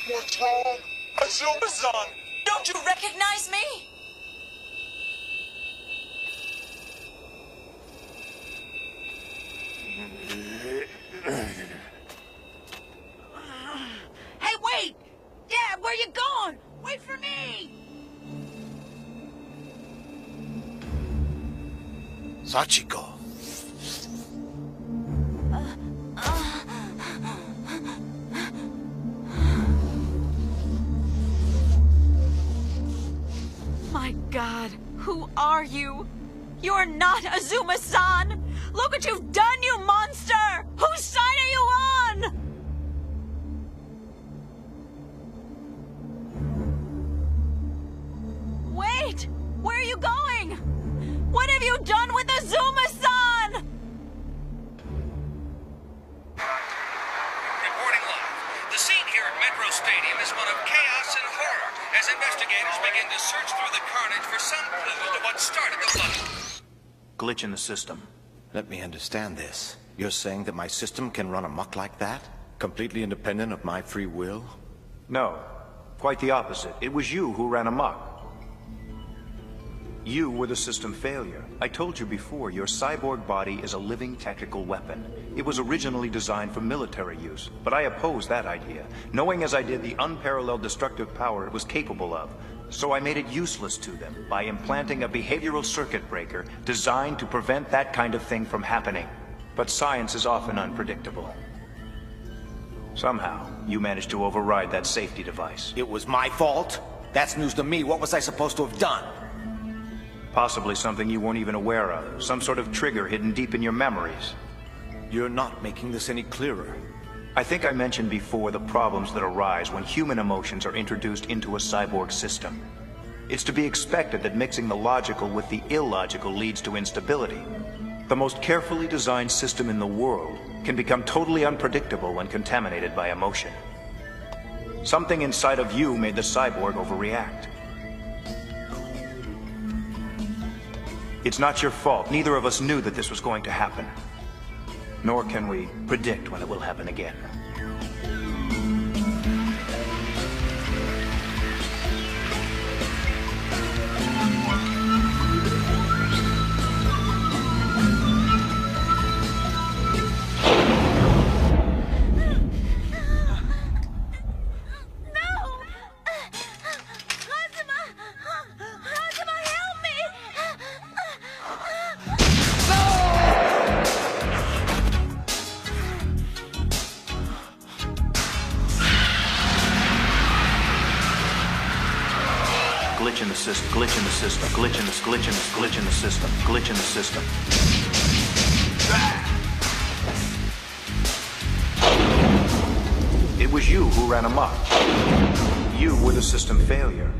What's wrong? Azuma-san! Don't you recognize me? Hey, wait! Dad, where you going? Wait for me! Sachiko. My God, who are you? You're not Azuma-san! Look what you've done, you monster! Whose side are you on? Wait! Where are you going? What have you done with Azuma-san? Reporting live. The scene here at Metro Stadium is one of chaos and horror as investigators begin to search through the carnage for some clue to what started the flood. Glitch in the system. Let me understand this. You're saying that my system can run amok like that? Completely independent of my free will? No. Quite the opposite. It was you who ran amok. You were the system failure. I told you before, your cyborg body is a living tactical weapon. It was originally designed for military use, but I opposed that idea, knowing as I did the unparalleled destructive power it was capable of. So I made it useless to them by implanting a behavioral circuit breaker designed to prevent that kind of thing from happening. But science is often unpredictable. Somehow, you managed to override that safety device. It was my fault? That's news to me. What was I supposed to have done? Possibly something you weren't even aware of. Some sort of trigger hidden deep in your memories. You're not making this any clearer. I think I mentioned before the problems that arise when human emotions are introduced into a cyborg system. It's to be expected that mixing the logical with the illogical leads to instability. The most carefully designed system in the world can become totally unpredictable when contaminated by emotion. Something inside of you made the cyborg overreact. It's not your fault. Neither of us knew that this was going to happen. Nor can we predict when it will happen again. glitch in the system, glitch in the system, glitch in the glitch in the glitch in the system, glitch in the system. It was you who ran amok. You were the system failure.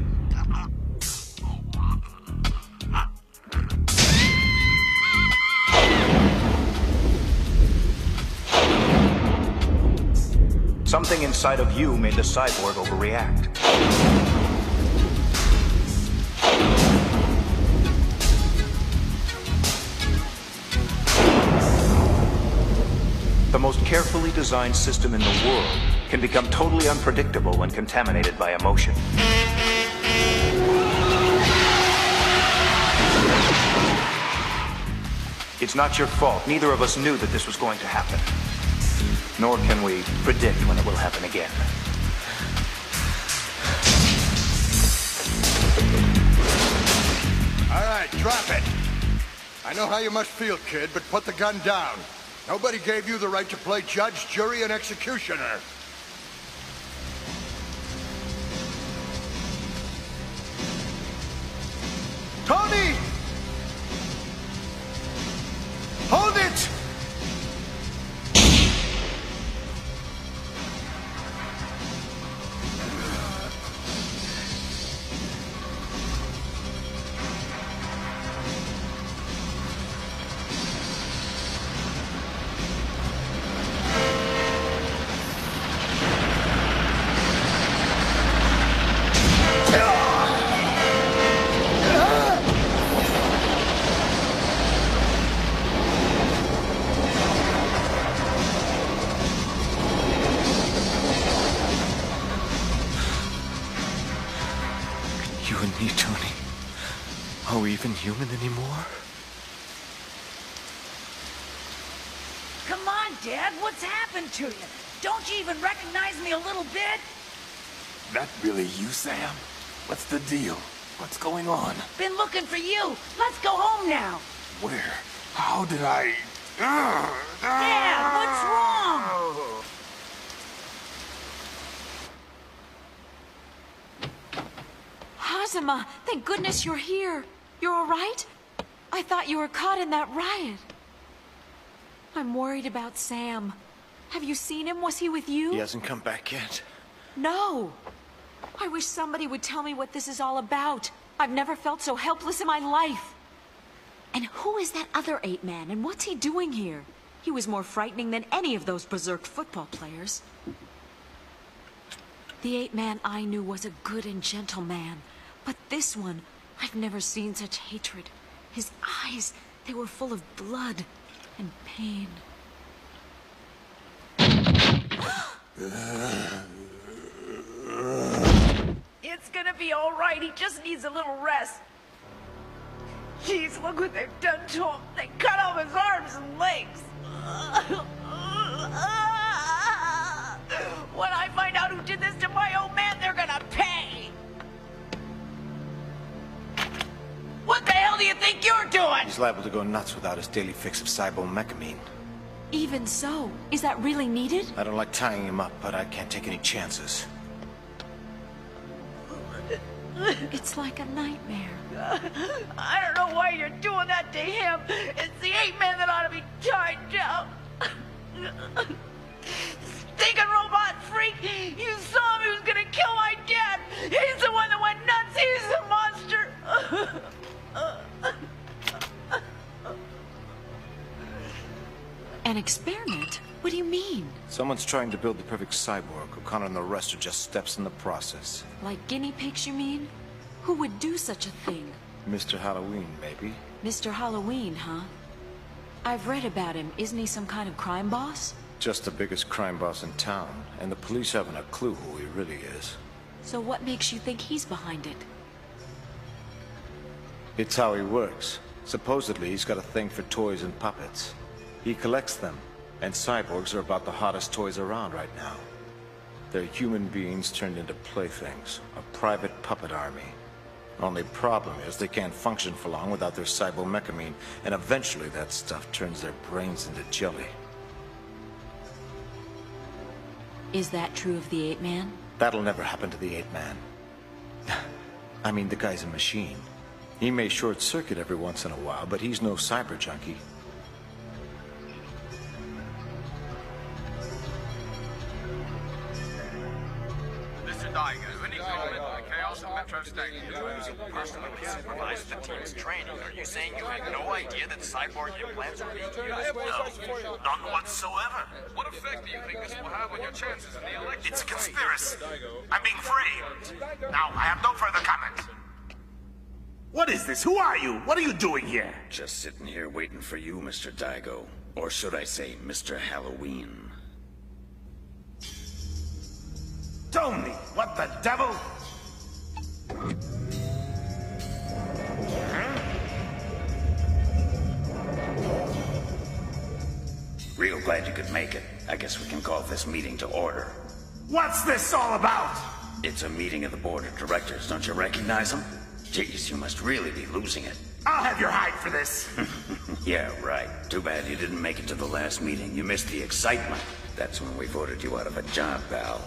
Something inside of you made the cyborg overreact. The most carefully designed system in the world can become totally unpredictable when contaminated by emotion. It's not your fault. Neither of us knew that this was going to happen. Nor can we predict when it will happen again. All right, drop it. I know how you must feel, kid, but put the gun down. Nobody gave you the right to play judge, jury, and executioner. Tony! Hold it! You and me, Tony. Are we even human anymore? Come on, Dad, what's happened to you? Don't you even recognize me a little bit? That really you, Sam? What's the deal? What's going on? Been looking for you. Let's go home now. Where? How did I... Dad, what's wrong? Hazama, thank goodness you're here. You're all right? I thought you were caught in that riot. I'm worried about Sam. Have you seen him? Was he with you? He hasn't come back yet. No. I wish somebody would tell me what this is all about. I've never felt so helpless in my life. And who is that other 8-man, and what's he doing here? He was more frightening than any of those berserk football players. The 8-man I knew was a good and gentle man. But this one, I've never seen such hatred. His eyes, they were full of blood and pain. It's gonna be all right. He just needs a little rest. Jeez, look what they've done to him. They cut off his arms and legs. When I find out who did this to my old man, they're gonna pay. What the hell do you think you're doing? He's liable to go nuts without his daily fix of cybomecamine. Even so, is that really needed? I don't like tying him up, but I can't take any chances. It's like a nightmare. I don't know why you're doing that to him. It's the 8-man that ought to be tied down. Stinking robot freak! You saw him, he was gonna kill my dad! He's the one that went nuts! He's the monster! An experiment? What do you mean? Someone's trying to build the perfect cyborg. O'Connor and the rest are just steps in the process. Like guinea pigs, you mean? Who would do such a thing? Mr. Halloween, maybe? Mr. Halloween, huh? I've read about him. Isn't he some kind of crime boss? Just the biggest crime boss in town, and the police haven't a clue who he really is. So what makes you think he's behind it? It's how he works. Supposedly, he's got a thing for toys and puppets. He collects them, and cyborgs are about the hottest toys around right now. They're human beings turned into playthings, a private puppet army. Only problem is they can't function for long without their cybomecamine, and eventually that stuff turns their brains into jelly. Is that true of the 8-man? That'll never happen to the 8-man. I mean, the guy's a machine. He may short-circuit every once in a while, but he's no cyber junkie. Mr. Daigo, any comment on the chaos at Metro Stadium? Personally supervised the team's training. Are you saying you had no idea that cyborg implants were being used? No, none whatsoever. What effect do you think this will have on your chances in the election? It's a conspiracy. I'm being framed. Now, I have no further comment. What is this? Who are you? What are you doing here? Just sitting here waiting for you, Mr. Daigo. Or should I say, Mr. Halloween. Tony, what the devil? Real glad you could make it. I guess we can call this meeting to order. What's this all about? It's a meeting of the board of directors. Don't you recognize them? Jeez, you must really be losing it. I'll have your hide for this. Yeah, right. Too bad you didn't make it to the last meeting. You missed the excitement. That's when we voted you out of a job, pal.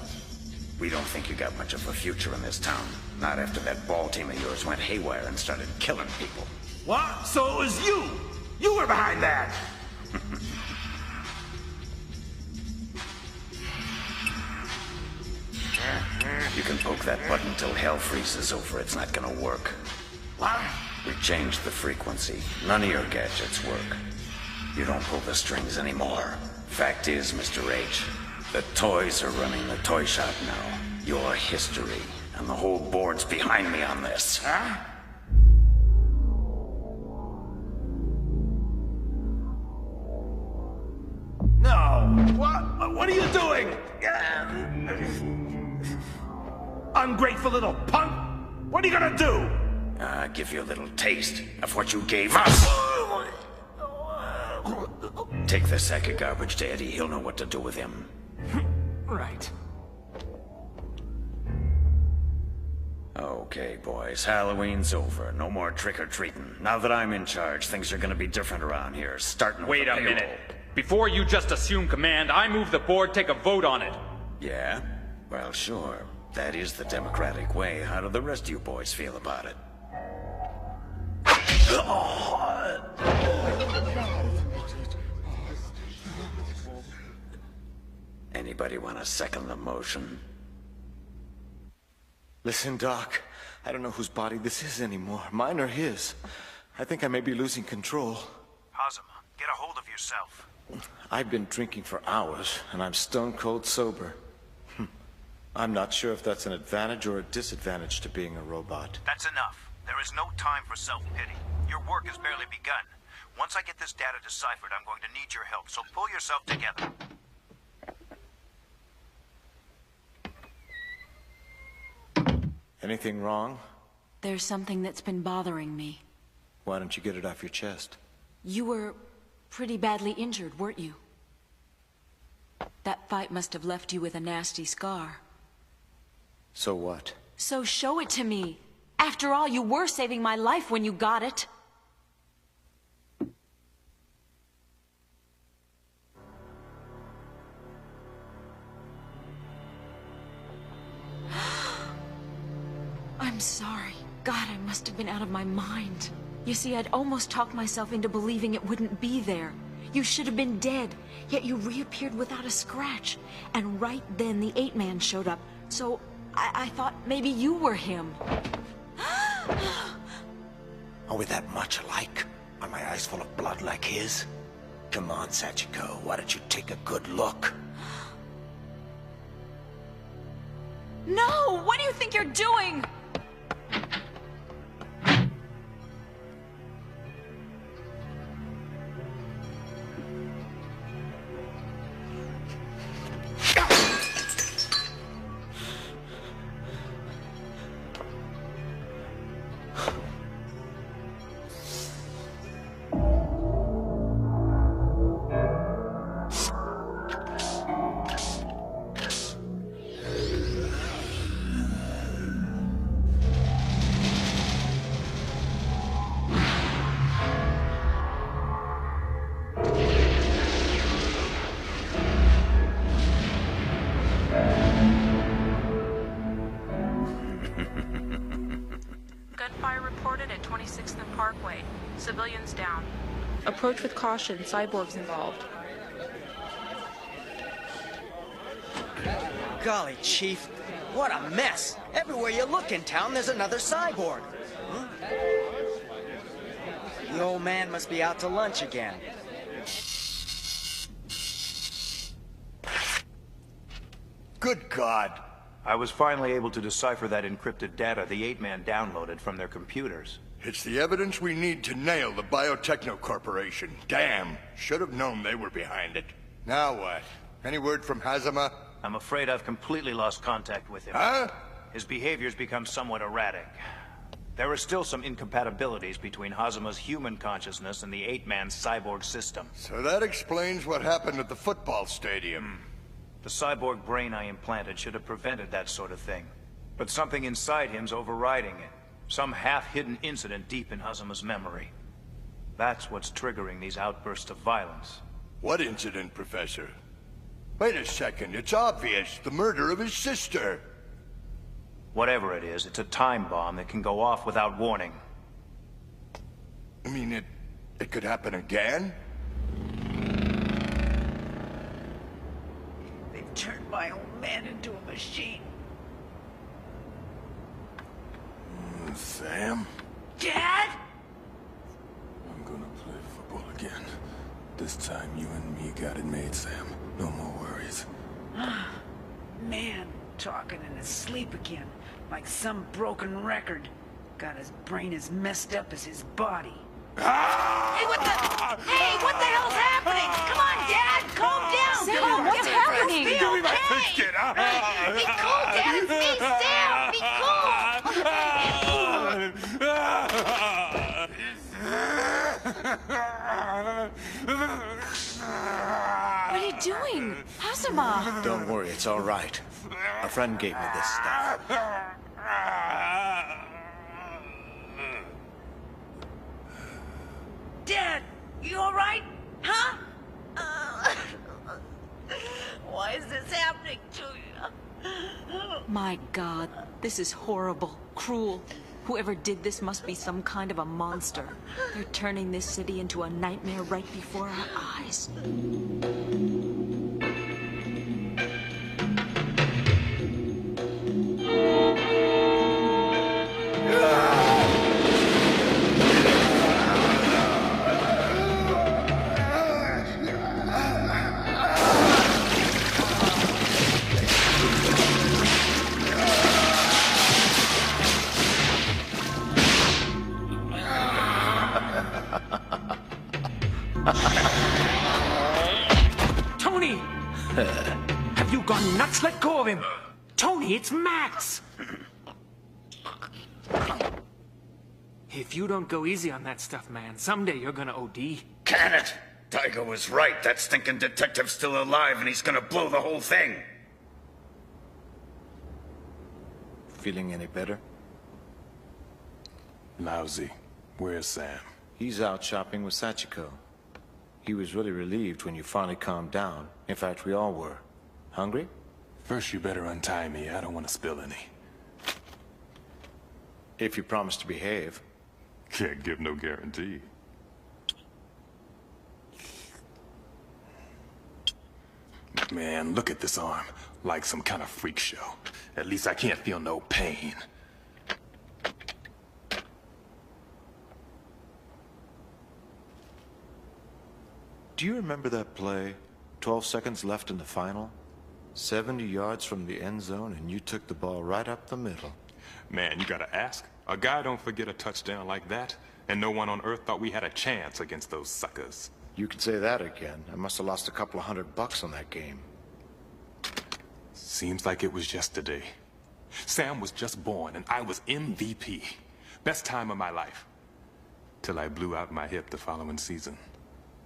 We don't think you got much of a future in this town. Not after that ball team of yours went haywire and started killing people. What? So it was you? You were behind that? You can poke that button till hell freezes over. It's not gonna work. What? We changed the frequency. None of your gadgets work. You don't pull the strings anymore. Fact is, Mr. H, the toys are running the toy shop now. Your history. And the whole board's behind me on this. Huh? No! What are you doing? Ungrateful little punk! What are you gonna do? Give you a little taste of what you gave us. Take the sack of garbage to Eddie. He'll know what to do with him. Right. Okay, boys. Halloween's over. No more trick-or-treating. Now that I'm in charge, things are gonna be different around here, starting with Wait the a payroll. minute. Before you just assume command, I move the board take a vote on it. Yeah? Well, sure. That is the democratic way. How do the rest of you boys feel about it? Anybody want to second the motion? Listen, Doc, I don't know whose body this is anymore, mine or his. I think I may be losing control. Hazama, get a hold of yourself. I've been drinking for hours, and I'm stone cold sober. I'm not sure if that's an advantage or a disadvantage to being a robot. That's enough. There is no time for self-pity. Your work has barely begun. Once I get this data deciphered, I'm going to need your help, so pull yourself together. Anything wrong? There's something that's been bothering me. Why don't you get it off your chest? You were pretty badly injured, weren't you? That fight must have left you with a nasty scar. So what? So show it to me. After all, you were saving my life when you got it. I'm sorry. God, I must have been out of my mind. You see, I'd almost talked myself into believing it wouldn't be there. You should have been dead, yet you reappeared without a scratch. And right then the 8-man showed up, so I thought maybe you were him. Are we that much alike? Are my eyes full of blood like his? Come on, Sachiko, why don't you take a good look? No! What do you think you're doing? at 26th and Parkway. Civilians down. Approach with caution. Cyborgs involved. Golly, Chief. What a mess. Everywhere you look in town, there's another cyborg. Huh? The old man must be out to lunch again. Good God! I was finally able to decipher that encrypted data the 8-man downloaded from their computers. It's the evidence we need to nail the Biotechno Corporation. Damn! Should have known they were behind it. Now what? Any word from Hazama? I'm afraid I've completely lost contact with him. Huh? His behavior's become somewhat erratic. There are still some incompatibilities between Hazama's human consciousness and the 8-man cyborg system. So that explains what happened at the football stadium. The cyborg brain I implanted should have prevented that sort of thing. But something inside him's overriding it. Some half-hidden incident deep in Hazama's memory. That's what's triggering these outbursts of violence. What incident, Professor? Wait a second, it's obvious. The murder of his sister. Whatever it is, it's a time bomb that can go off without warning. I mean, it could happen again? They've turned my old man into a machine. Sam? Dad? I'm gonna play football again. This time you and me got it made, Sam. No more worries. Man, talking in his sleep again, like some broken record. Got his brain as messed up as his body. Hey, what the hell's happening? Come on, Dad, calm down. Sam, what's happening? Give me my fish, kid. Be cool, Dad. It's me, Sam. Be What are you doing? Hazama! Don't worry, it's all right. A friend gave me this stuff. Dad, you all right? Huh? Why is this happening to you? My God, this is horrible, cruel. Whoever did this must be some kind of a monster. They're turning this city into a nightmare right before our eyes. Tony! Have you gone nuts? Let go of him! Tony, it's Max! If you don't go easy on that stuff, man, someday you're gonna OD. Can it? Daigo was right. That stinking detective's still alive and he's gonna blow the whole thing. Feeling any better? Lousy. Where's Sam? He's out shopping with Sachiko. He was really relieved when you finally calmed down. In fact, we all were. Hungry? First you better untie me. I don't want to spill any. If you promise to behave. Can't give no guarantee. Man, look at this arm. Like some kind of freak show. At least I can't feel no pain. Do you remember that play? 12 seconds left in the final? 70 yards from the end zone, and you took the ball right up the middle. Man, you gotta ask. A guy don't forget a touchdown like that, and no one on Earth thought we had a chance against those suckers. You could say that again. I must have lost a couple of $100 on that game. Seems like it was yesterday. Sam was just born, and I was MVP. Best time of my life. Till I blew out my hip the following season.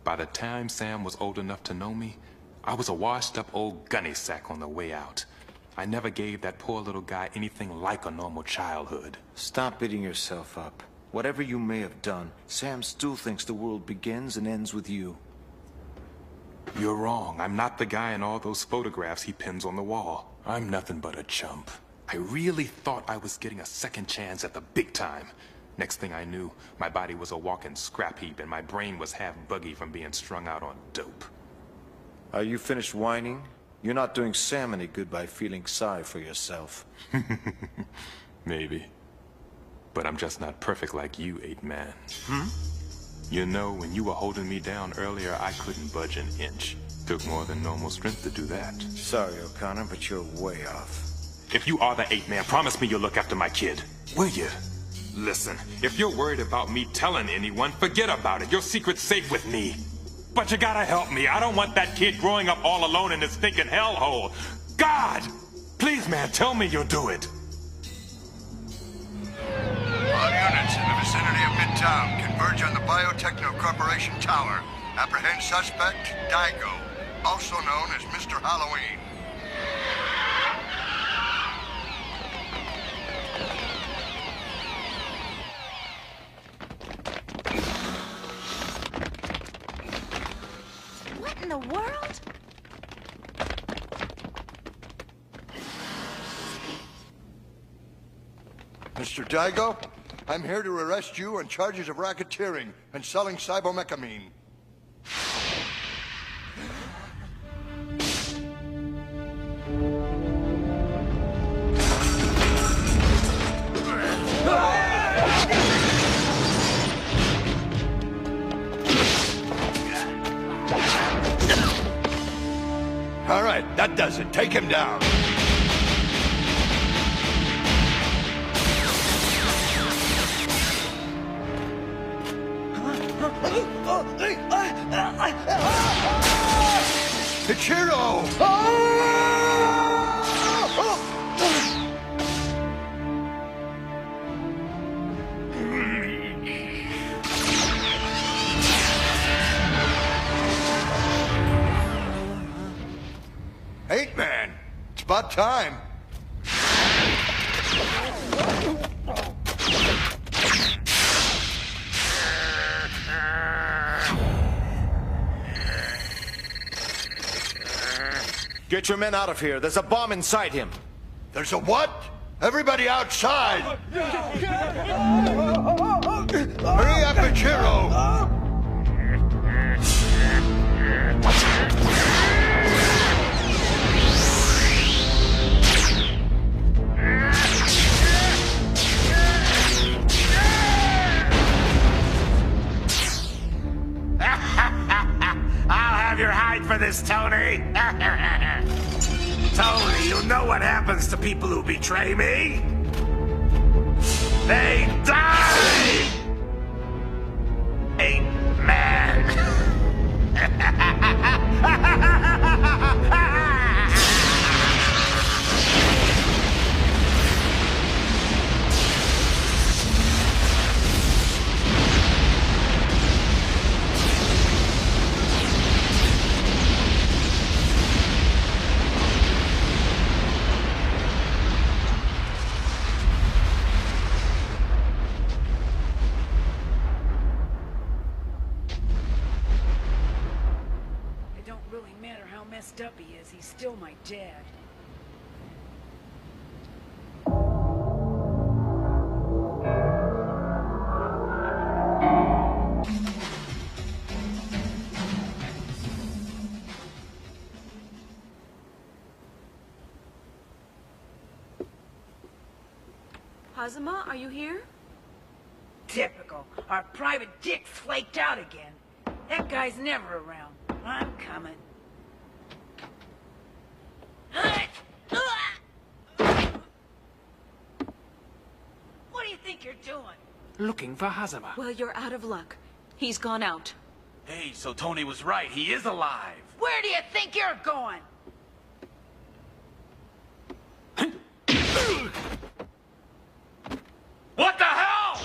By the time Sam was old enough to know me, I was a washed-up old gunny sack on the way out. I never gave that poor little guy anything like a normal childhood. Stop beating yourself up. Whatever you may have done, Sam still thinks the world begins and ends with you. You're wrong. I'm not the guy in all those photographs he pins on the wall. I'm nothing but a chump. I really thought I was getting a second chance at the big time. Next thing I knew, my body was a walking scrap heap and my brain was half buggy from being strung out on dope. Are you finished whining? You're not doing Sam any good by feeling sorry for yourself. Maybe. But I'm just not perfect like you, 8-man. You know, when you were holding me down earlier, I couldn't budge an inch. Took more than normal strength to do that. Sorry, O'Connor, but you're way off. If you are the 8-man, promise me you'll look after my kid. Will you? Listen, if you're worried about me telling anyone, forget about it. Your secret's safe with me. But you gotta help me. I don't want that kid growing up all alone in this stinking hellhole. God! Please, man, tell me you'll do it. All units in the vicinity of Midtown converge on the Biotechno Corporation Tower. Apprehend suspect, Daigo, also known as Mr. Halloween. What in the world? Mr. Daigo, I'm here to arrest you on charges of racketeering and selling cybomecamine. All right, that does it. Take him down. Ichiro! Eightman, it's about time. Get your men out of here. There's a bomb inside him. There's a what? Everybody outside! Hurry up, Ichiro! I'll have your hide for this, Tony. Tony, you know what happens to people who betray me? They die! 8-man. Messed up he is, he's still my dad. Hazama, are you here? Typical. Our private dick flaked out again. That guy's never around. I'm coming. What do you think you're doing? Looking for Hazama. Well, you're out of luck. He's gone out. Hey, so Tony was right. He is alive. Where do you think you're going? What the hell?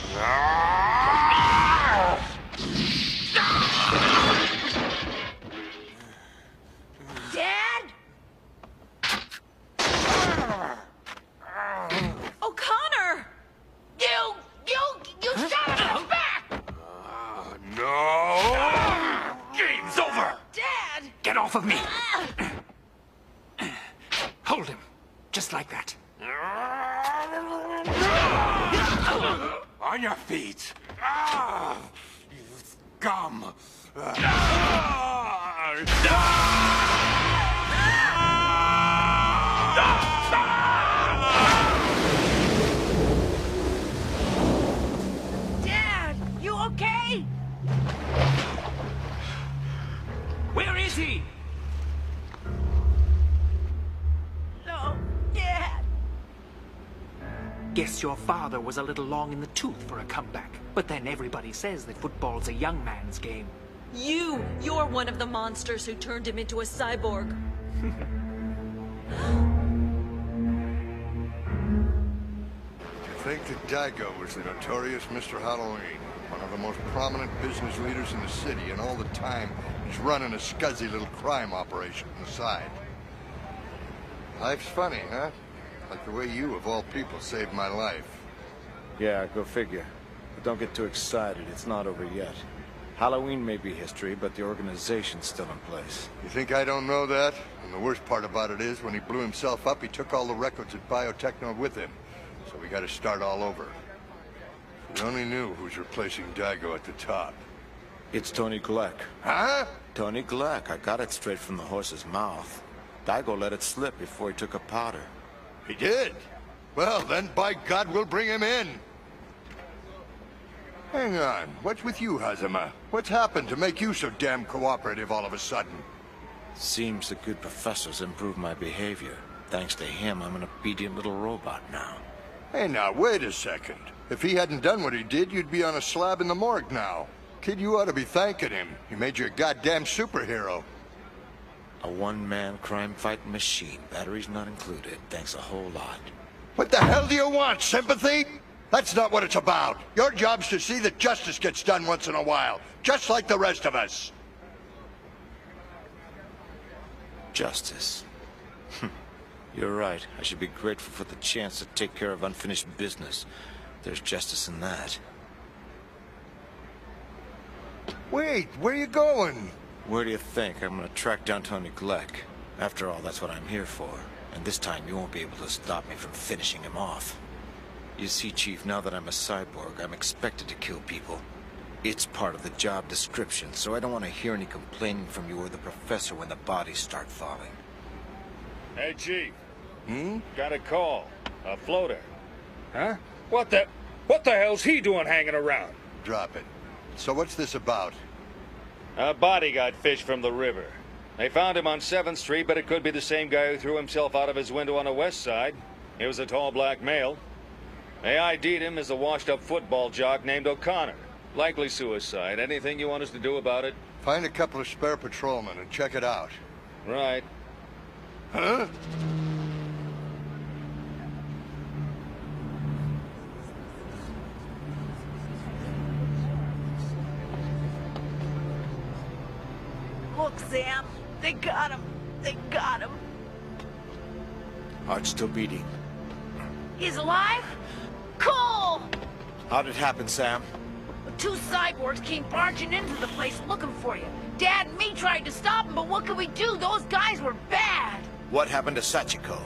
Dad? O'Connor! You shot him in the back! No! Game's over! Dad! Get off of me! Hold him. Just like that. On your feet! Ah! You scum! Dad, you okay? Where is he? No, Dad. Guess your father was a little long in the tooth for a comeback. But then everybody says that football's a young man's game. You're one of the monsters who turned him into a cyborg. To think that Daigo was the notorious Mr. Halloween, one of the most prominent business leaders in the city, and all the time he's running a scuzzy little crime operation on the side. Life's funny, huh? Like the way you, of all people, saved my life. Yeah, go figure. But don't get too excited, it's not over yet. Halloween may be history, but the organization's still in place. You think I don't know that? And the worst part about it is, when he blew himself up, he took all the records at Biotechno with him. So we gotta start all over. If you only knew who's replacing Daigo at the top. It's Tony Gleck. Huh? Tony Gleck, I got it straight from the horse's mouth. Daigo let it slip before he took a powder. He did? Well, then, by God, we'll bring him in. Hang on, what's with you, Hazama? What's happened to make you so damn cooperative all of a sudden? Seems the good professor's improved my behavior. Thanks to him, I'm an obedient little robot now. Hey now, wait a second. If he hadn't done what he did, you'd be on a slab in the morgue now. Kid, you ought to be thanking him. He made you a goddamn superhero. A one-man crime-fighting machine. Batteries not included. Thanks a whole lot. What the hell do you want, sympathy? That's not what it's about. Your job's to see that justice gets done once in a while, just like the rest of us. Justice. You're right. I should be grateful for the chance to take care of unfinished business. There's justice in that. Wait, where you going? Where do you think? I'm gonna track down Tony Gleck. After all, that's what I'm here for. And this time you won't be able to stop me from finishing him off. You see, Chief, now that I'm a cyborg, I'm expected to kill people. It's part of the job description, so I don't want to hear any complaining from you or the professor when the bodies start falling. Hey, Chief. Hmm? Got a call. A floater. Huh? What the hell's he doing hanging around? Drop it. So what's this about? A body got fished from the river. They found him on 7th Street, but it could be the same guy who threw himself out of his window on the west side. He was a tall black male. They ID'd him as a washed-up football jock named O'Connor. Likely suicide. Anything you want us to do about it? Find a couple of spare patrolmen and check it out. Right. Huh? Look, Sam. They got him. They got him. Heart's still beating. He's alive? Cool! How'd it happen, Sam? The two cyborgs came barging into the place looking for you. Dad and me tried to stop them, but what could we do? Those guys were bad. What happened to Sachiko?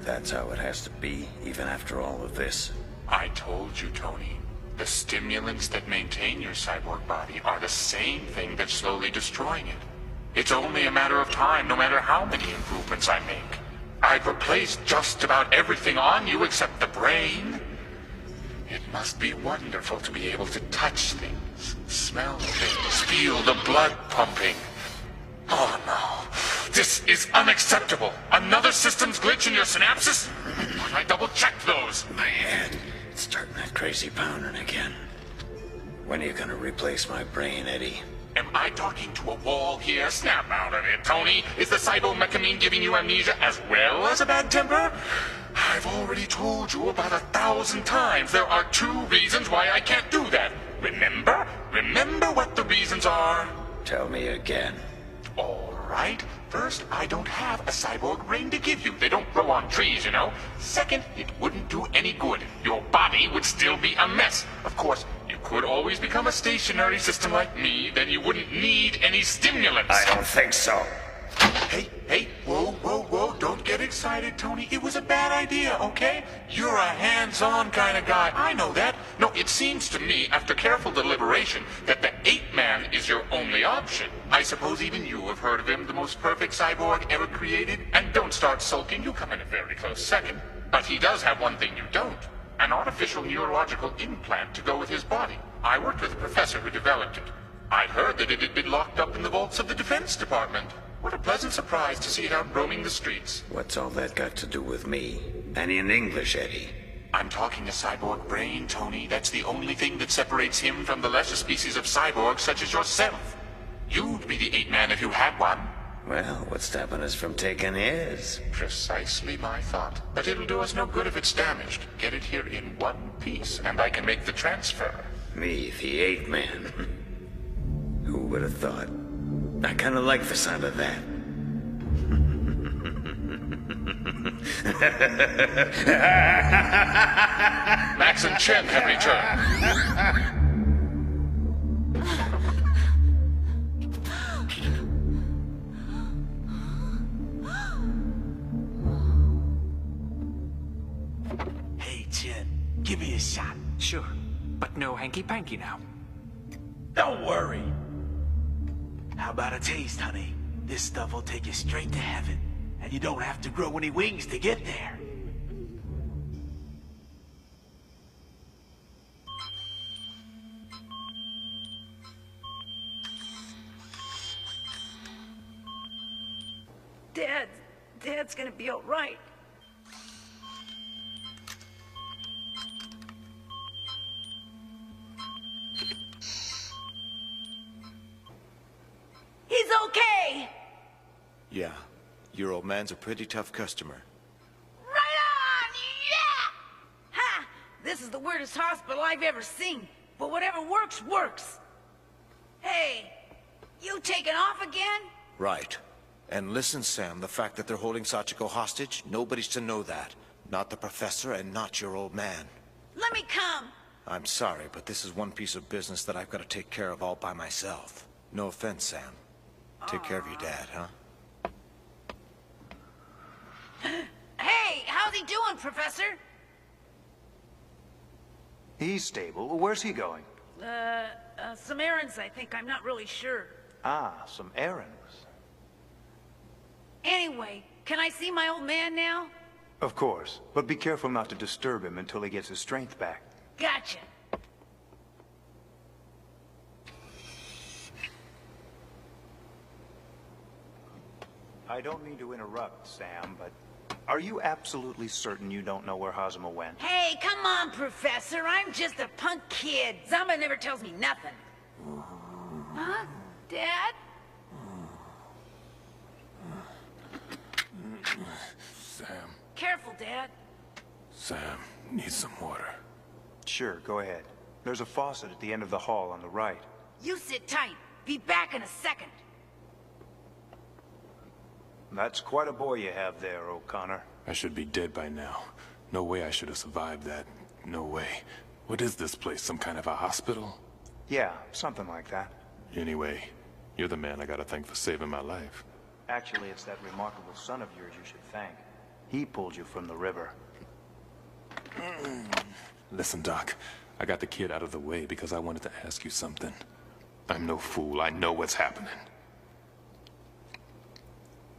That's how it has to be, even after all of this. I told you, Tony. The stimulants that maintain your cyborg body are the same thing that's slowly destroying it. It's only a matter of time, no matter how many improvements I make. I've replaced just about everything on you except the brain. It must be wonderful to be able to touch things, smell things, feel the blood pumping. Oh no, this is unacceptable. Another systems glitch in your synapses? I double-checked those. My head, it's starting that crazy pounding again. When are you gonna replace my brain, Eddie? Am I talking to a wall here? Snap out of it, Tony. Is the cybomechamine giving you amnesia as well as a bad temper? I've already told you about 1,000 times there are 2 reasons why I can't do that. Remember? Remember what the reasons are? Tell me again. All right. First, I don't have a cyborg brain to give you. They don't grow on trees, you know. Second, it wouldn't do any good. Your body would still be a mess. Of course, you could always become a stationary system like me, then you wouldn't need any stimulants. I don't think so. Hey, whoa, don't get excited, Tony. It was a bad idea, okay? You're a hands-on kind of guy, I know that. No, it seems to me, after careful deliberation, that the 8-man is your only option. I suppose even you have heard of him, the most perfect cyborg ever created? And don't start sulking, you come in a very close second. But he does have one thing you don't. An artificial neurological implant to go with his body. I worked with a professor who developed it. I'd heard that it had been locked up in the vaults of the Defense Department. What a pleasant surprise to see it out roaming the streets. What's all that got to do with me? Any in English, Eddie? I'm talking a cyborg brain, Tony. That's the only thing that separates him from the lesser species of cyborgs such as yourself. You'd be the 8-man if you had one. Well, what's stopping us from taking his? Precisely my thought. But it'll do us no good if it's damaged. Get it here in one piece, and I can make the transfer. Me, the 8-man. Who would have thought? I kind of like the sound of that. Max and Chen have returned. Hey, Chen, give me a shot. Sure, but no hanky-panky now. Don't worry. How about a taste, honey? This stuff will take you straight to heaven, and you don't have to grow any wings to get there. Dad's gonna be all right. He's okay! Yeah, your old man's a pretty tough customer. Right on! Yeah! Ha! This is the weirdest hospital I've ever seen. But whatever works, works. Hey, you taking off again? Right. And listen, Sam, the fact that they're holding Sachiko hostage, nobody's to know that. Not the professor and not your old man. Let me come. I'm sorry, but this is one piece of business that I've got to take care of all by myself. No offense, Sam. Take care of your dad, huh? Hey, how's he doing, Professor? He's stable. Where's he going? Some errands, I think. I'm not really sure. Ah, some errands. Anyway, can I see my old man now? Of course, but be careful not to disturb him until he gets his strength back. Gotcha. I don't mean to interrupt, Sam, but are you absolutely certain you don't know where Hazama went? Hey, come on, Professor. I'm just a punk kid. Zamba never tells me nothing. Huh? Dad? Sam. Careful, Dad. Sam, need some water. Sure, go ahead. There's a faucet at the end of the hall on the right. You sit tight. Be back in a second. That's quite a boy you have there, O'Connor. I should be dead by now. No way I should have survived that. No way. What is this place, some kind of a hospital? Yeah, something like that. Anyway, you're the man I gotta thank for saving my life. Actually, it's that remarkable son of yours you should thank. He pulled you from the river. Listen, Doc, I got the kid out of the way because I wanted to ask you something. I'm no fool. I know what's happening.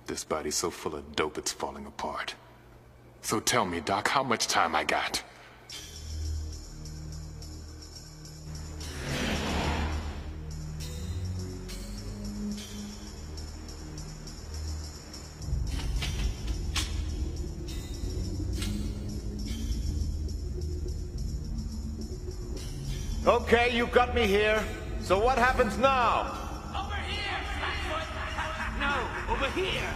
This body's so full of dope it's falling apart. So tell me, Doc, how much time I got? Okay, you got me here. So what happens now? Over here, Flatfoot! No, over here!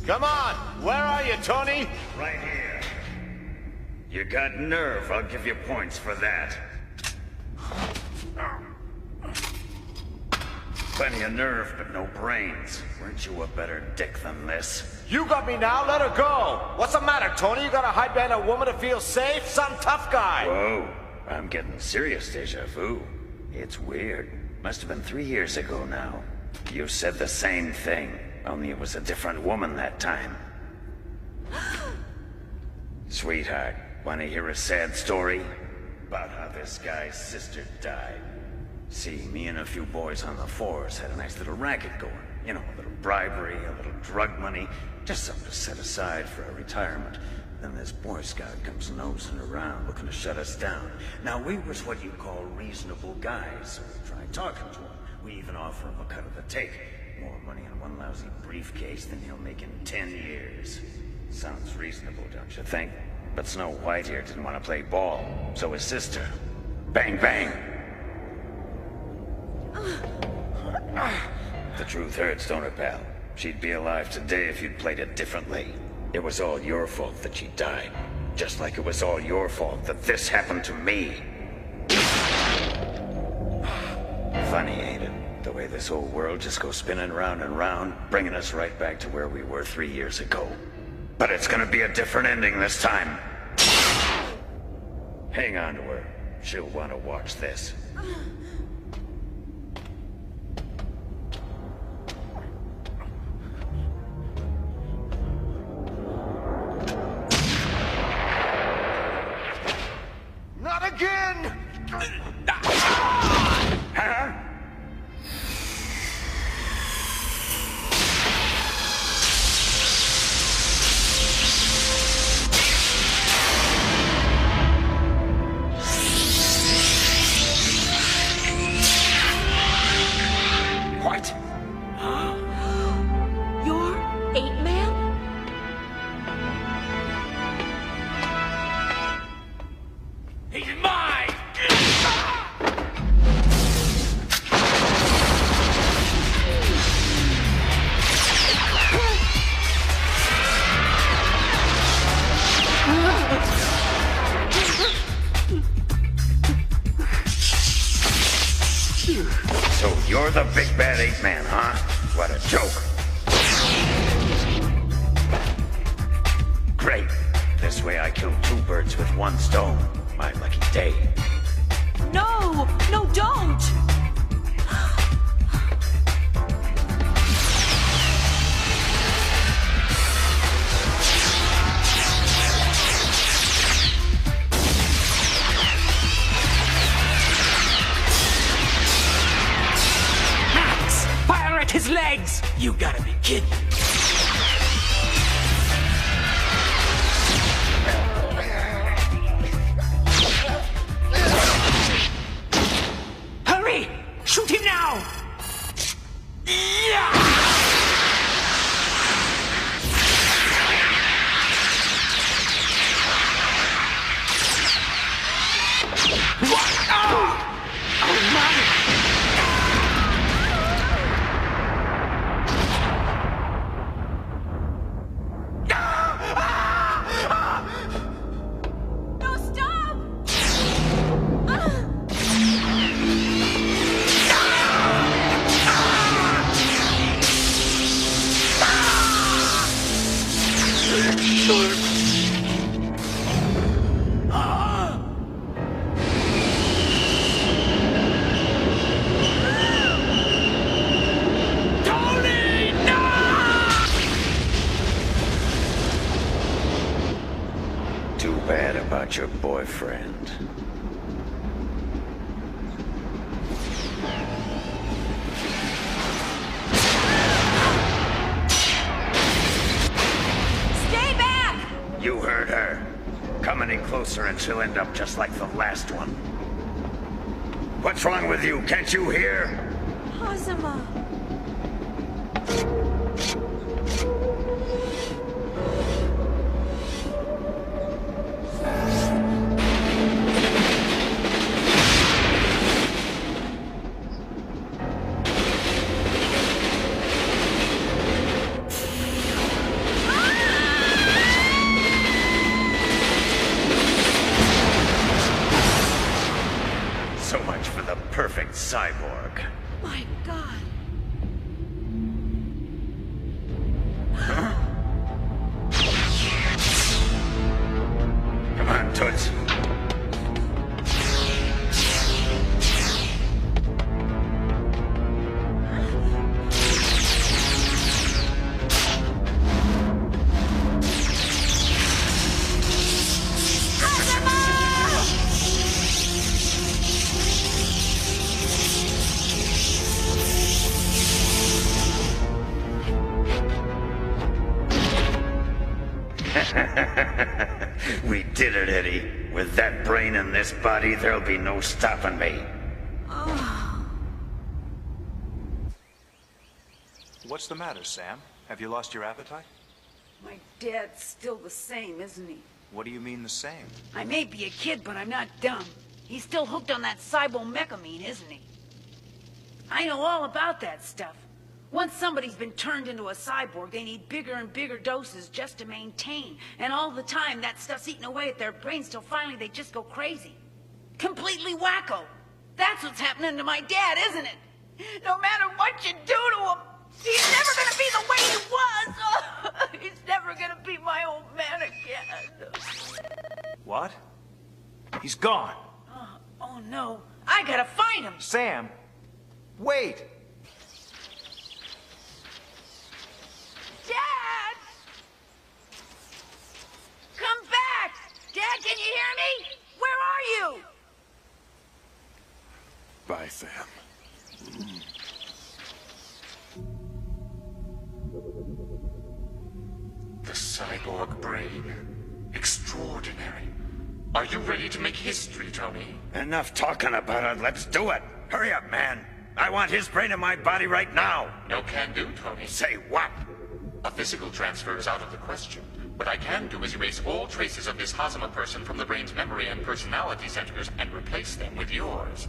Come on! Where are you, Tony? Right here. You got nerve. I'll give you points for that. Plenty of nerve, but no brains. Weren't you a better dick than this? You got me now, let her go! What's the matter, Tony? You gotta hide behind a woman to feel safe? Some tough guy! Whoa, I'm getting serious deja vu. It's weird. Must have been 3 years ago now. You said the same thing, only it was a different woman that time. Sweetheart, wanna hear a sad story? About how this guy's sister died. See, me and a few boys on the force had a nice little racket going. You know, a little bribery, a little drug money, just something to set aside for our retirement. Then this Boy Scout comes nosing around looking to shut us down. Now, we was what you call reasonable guys, so we tried talking to him. We even offer him a cut of the take. More money in one lousy briefcase than he'll make in 10 years. Sounds reasonable, don't you think? But Snow White here didn't want to play ball, so his sister. Bang, bang! The truth hurts, don't it, pal? She'd be alive today if you'd played it differently. It was all your fault that she died. Just like it was all your fault that this happened to me. Funny, ain't it? The way this whole world just goes spinning round and round, bringing us right back to where we were 3 years ago. But it's gonna be a different ending this time. Hang on to her. She'll want to watch this. Not again! Huh? What? You're 8-man? He's mine! So you're the big bad 8-man, huh? What a joke. Great. This way I kill 2 birds with 1 stone. My lucky day. No! No, don't! Max! Fire at his legs! You gotta be kidding. Hurry! Shoot him now! No, stop! Too bad about your boyfriend. Stay back! You heard her. Come any closer and she'll end up just like the last one. What's wrong with you? Can't you hear? Hazama. So much for the perfect cyborg. My God. We did it, Eddie. With that brain in this body, there'll be no stopping me. What's the matter, Sam? Have you lost your appetite? My dad's still the same, isn't he? What do you mean the same? I may be a kid, but I'm not dumb. He's still hooked on that cybomechamine, isn't he? I know all about that stuff. Once somebody's been turned into a cyborg, they need bigger and bigger doses just to maintain. And all the time, that stuff's eating away at their brains till finally they just go crazy. Completely wacko. That's what's happening to my dad, isn't it? No matter what you do to him, he's never gonna be the way he was. He's never gonna be my old man again. What? He's gone. Oh no, I gotta find him. Sam, wait. Dad! Come back! Dad, can you hear me? Where are you? Bye, Sam. The cyborg brain. Extraordinary. Are you ready to make history, Tony? Enough talking about it. Let's do it. Hurry up, man. I want his brain in my body right now. No can do, Tony. Say what? A physical transfer is out of the question. What I can do is erase all traces of this Hazama person from the brain's memory and personality centers and replace them with yours.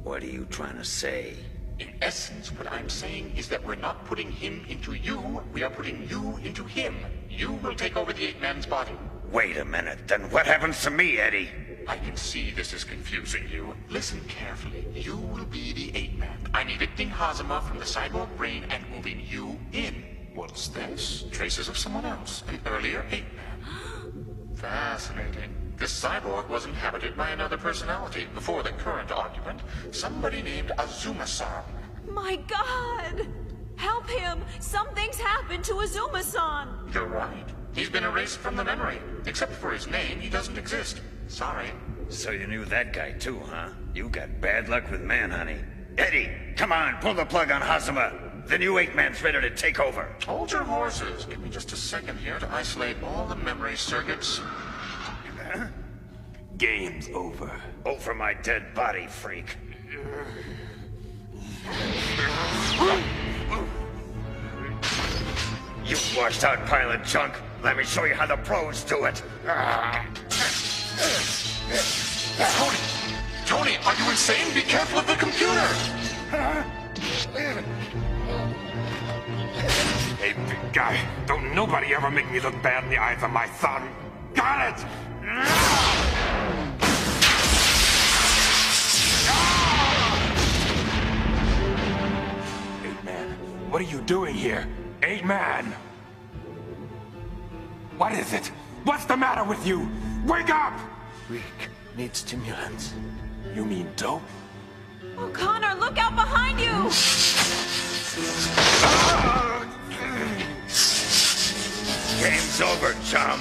What are you trying to say? In essence, what I'm saying is that we're not putting him into you, we are putting you into him. You will take over the Eightman's body. Wait a minute, then what happens to me, Eddie? I can see this is confusing you. Listen carefully. You will be the Eightman. I'm evicting Hazama from the cyborg brain and moving you in. What's this? Traces of someone else, an earlier Eightman. Fascinating. This cyborg was inhabited by another personality before the current occupant, somebody named Azuma-san. My God! Help him! Something's happened to Azuma-san! You're right. He's been erased from the memory. Except for his name, he doesn't exist. Sorry. So you knew that guy too, huh? You got bad luck with Manhunting. Eddie, come on, pull the plug on Hazama. The new Eightman's ready to take over. Hold your horses. Give me just a second here to isolate all the memory circuits. Game's over. Over my dead body, freak. You washed out pile of junk. Let me show you how the pros do it. Tony! Tony, are you insane? Be careful of the computer! Hey, big guy, don't nobody ever make me look bad in the eyes of my son. Got it? Eightman, what are you doing here? Eightman! What is it? What's the matter with you? Wake up! Weak. Need stimulants. You mean dope? Oh, Connor, look out behind you! Game's over, chum.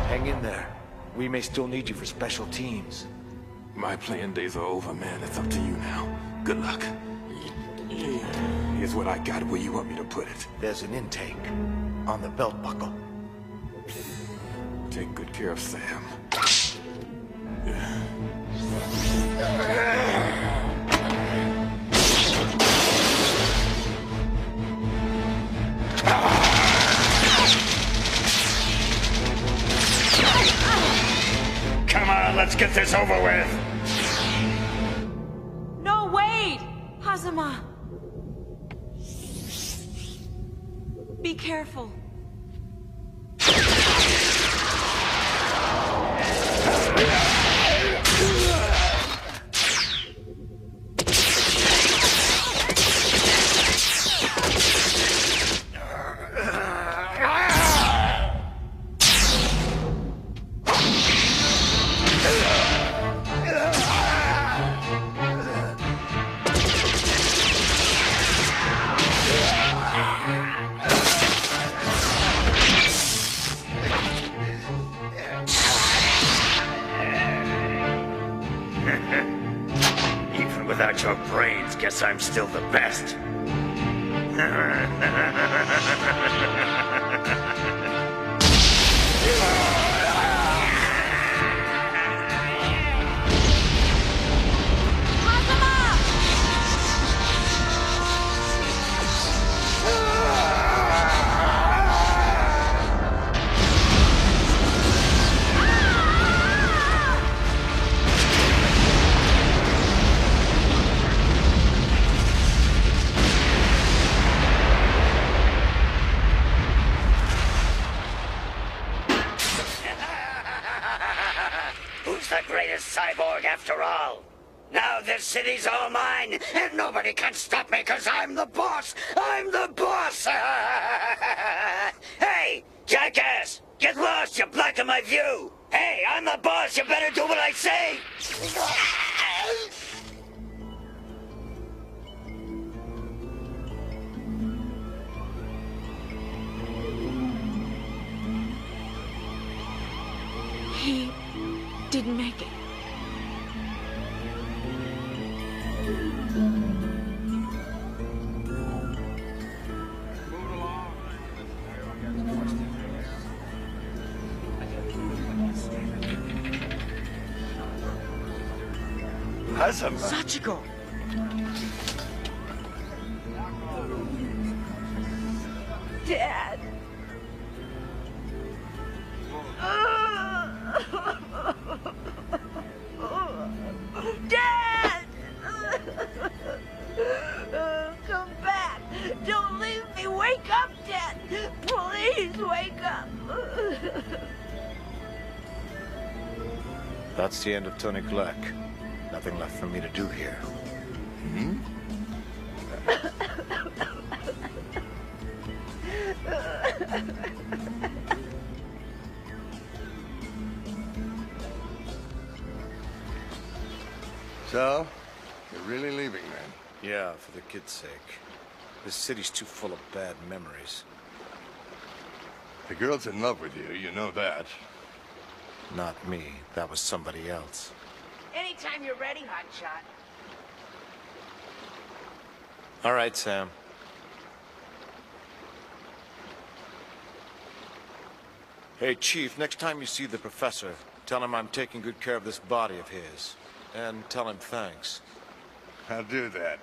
Hang in there. We may still need you for special teams. My playing days are over, man. It's up to you now. Good luck. Here's what I got. Where you want me to put it? There's an intake. On the belt buckle. Take good care of Sam. Come on, let's get this over with. No, wait! Hazama! Be careful. Even without your brains, guess I'm still the best. Who's the greatest cyborg after all? Now this city's all mine, and nobody can stop me because I'm the boss! I'm the boss! Hey, jackass! Get lost, you're blocking my view! Hey, I'm the boss, you better do what I say! He didn't make it. Sachiko! Dad! Dad! Come back! Don't leave me! Wake up, Dad! Please wake up! That's the end of Tony Black. Nothing left for me to do here. Hmm? So, you're really leaving then? Yeah, for the kid's sake. This city's too full of bad memories. The girl's in love with you, you know that. Not me. That was somebody else. Anytime you're ready, hotshot. All right, Sam. Hey, Chief, next time you see the professor, tell him I'm taking good care of this body of his. And tell him thanks. I'll do that.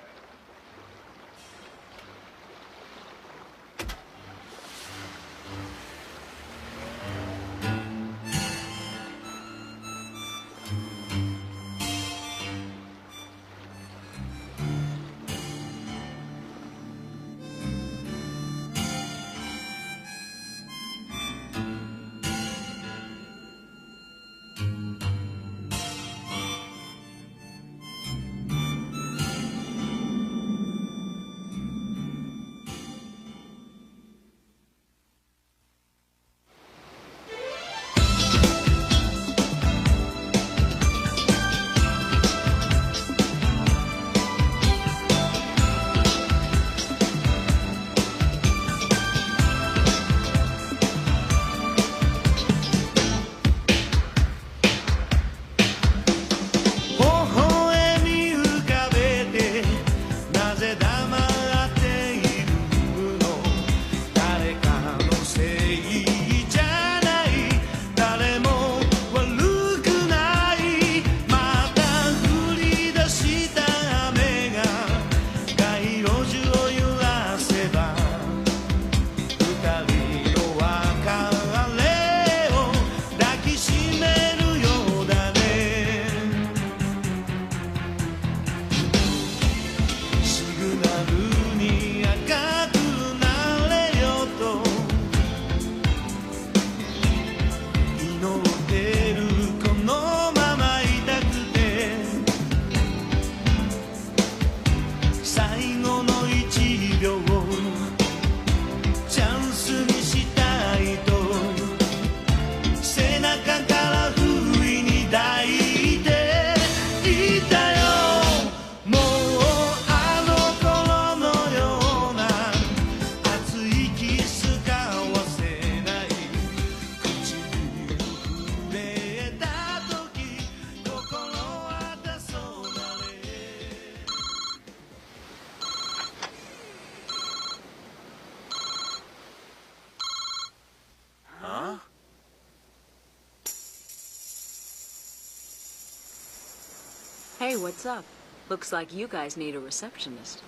Hey, what's up? Looks like you guys need a receptionist.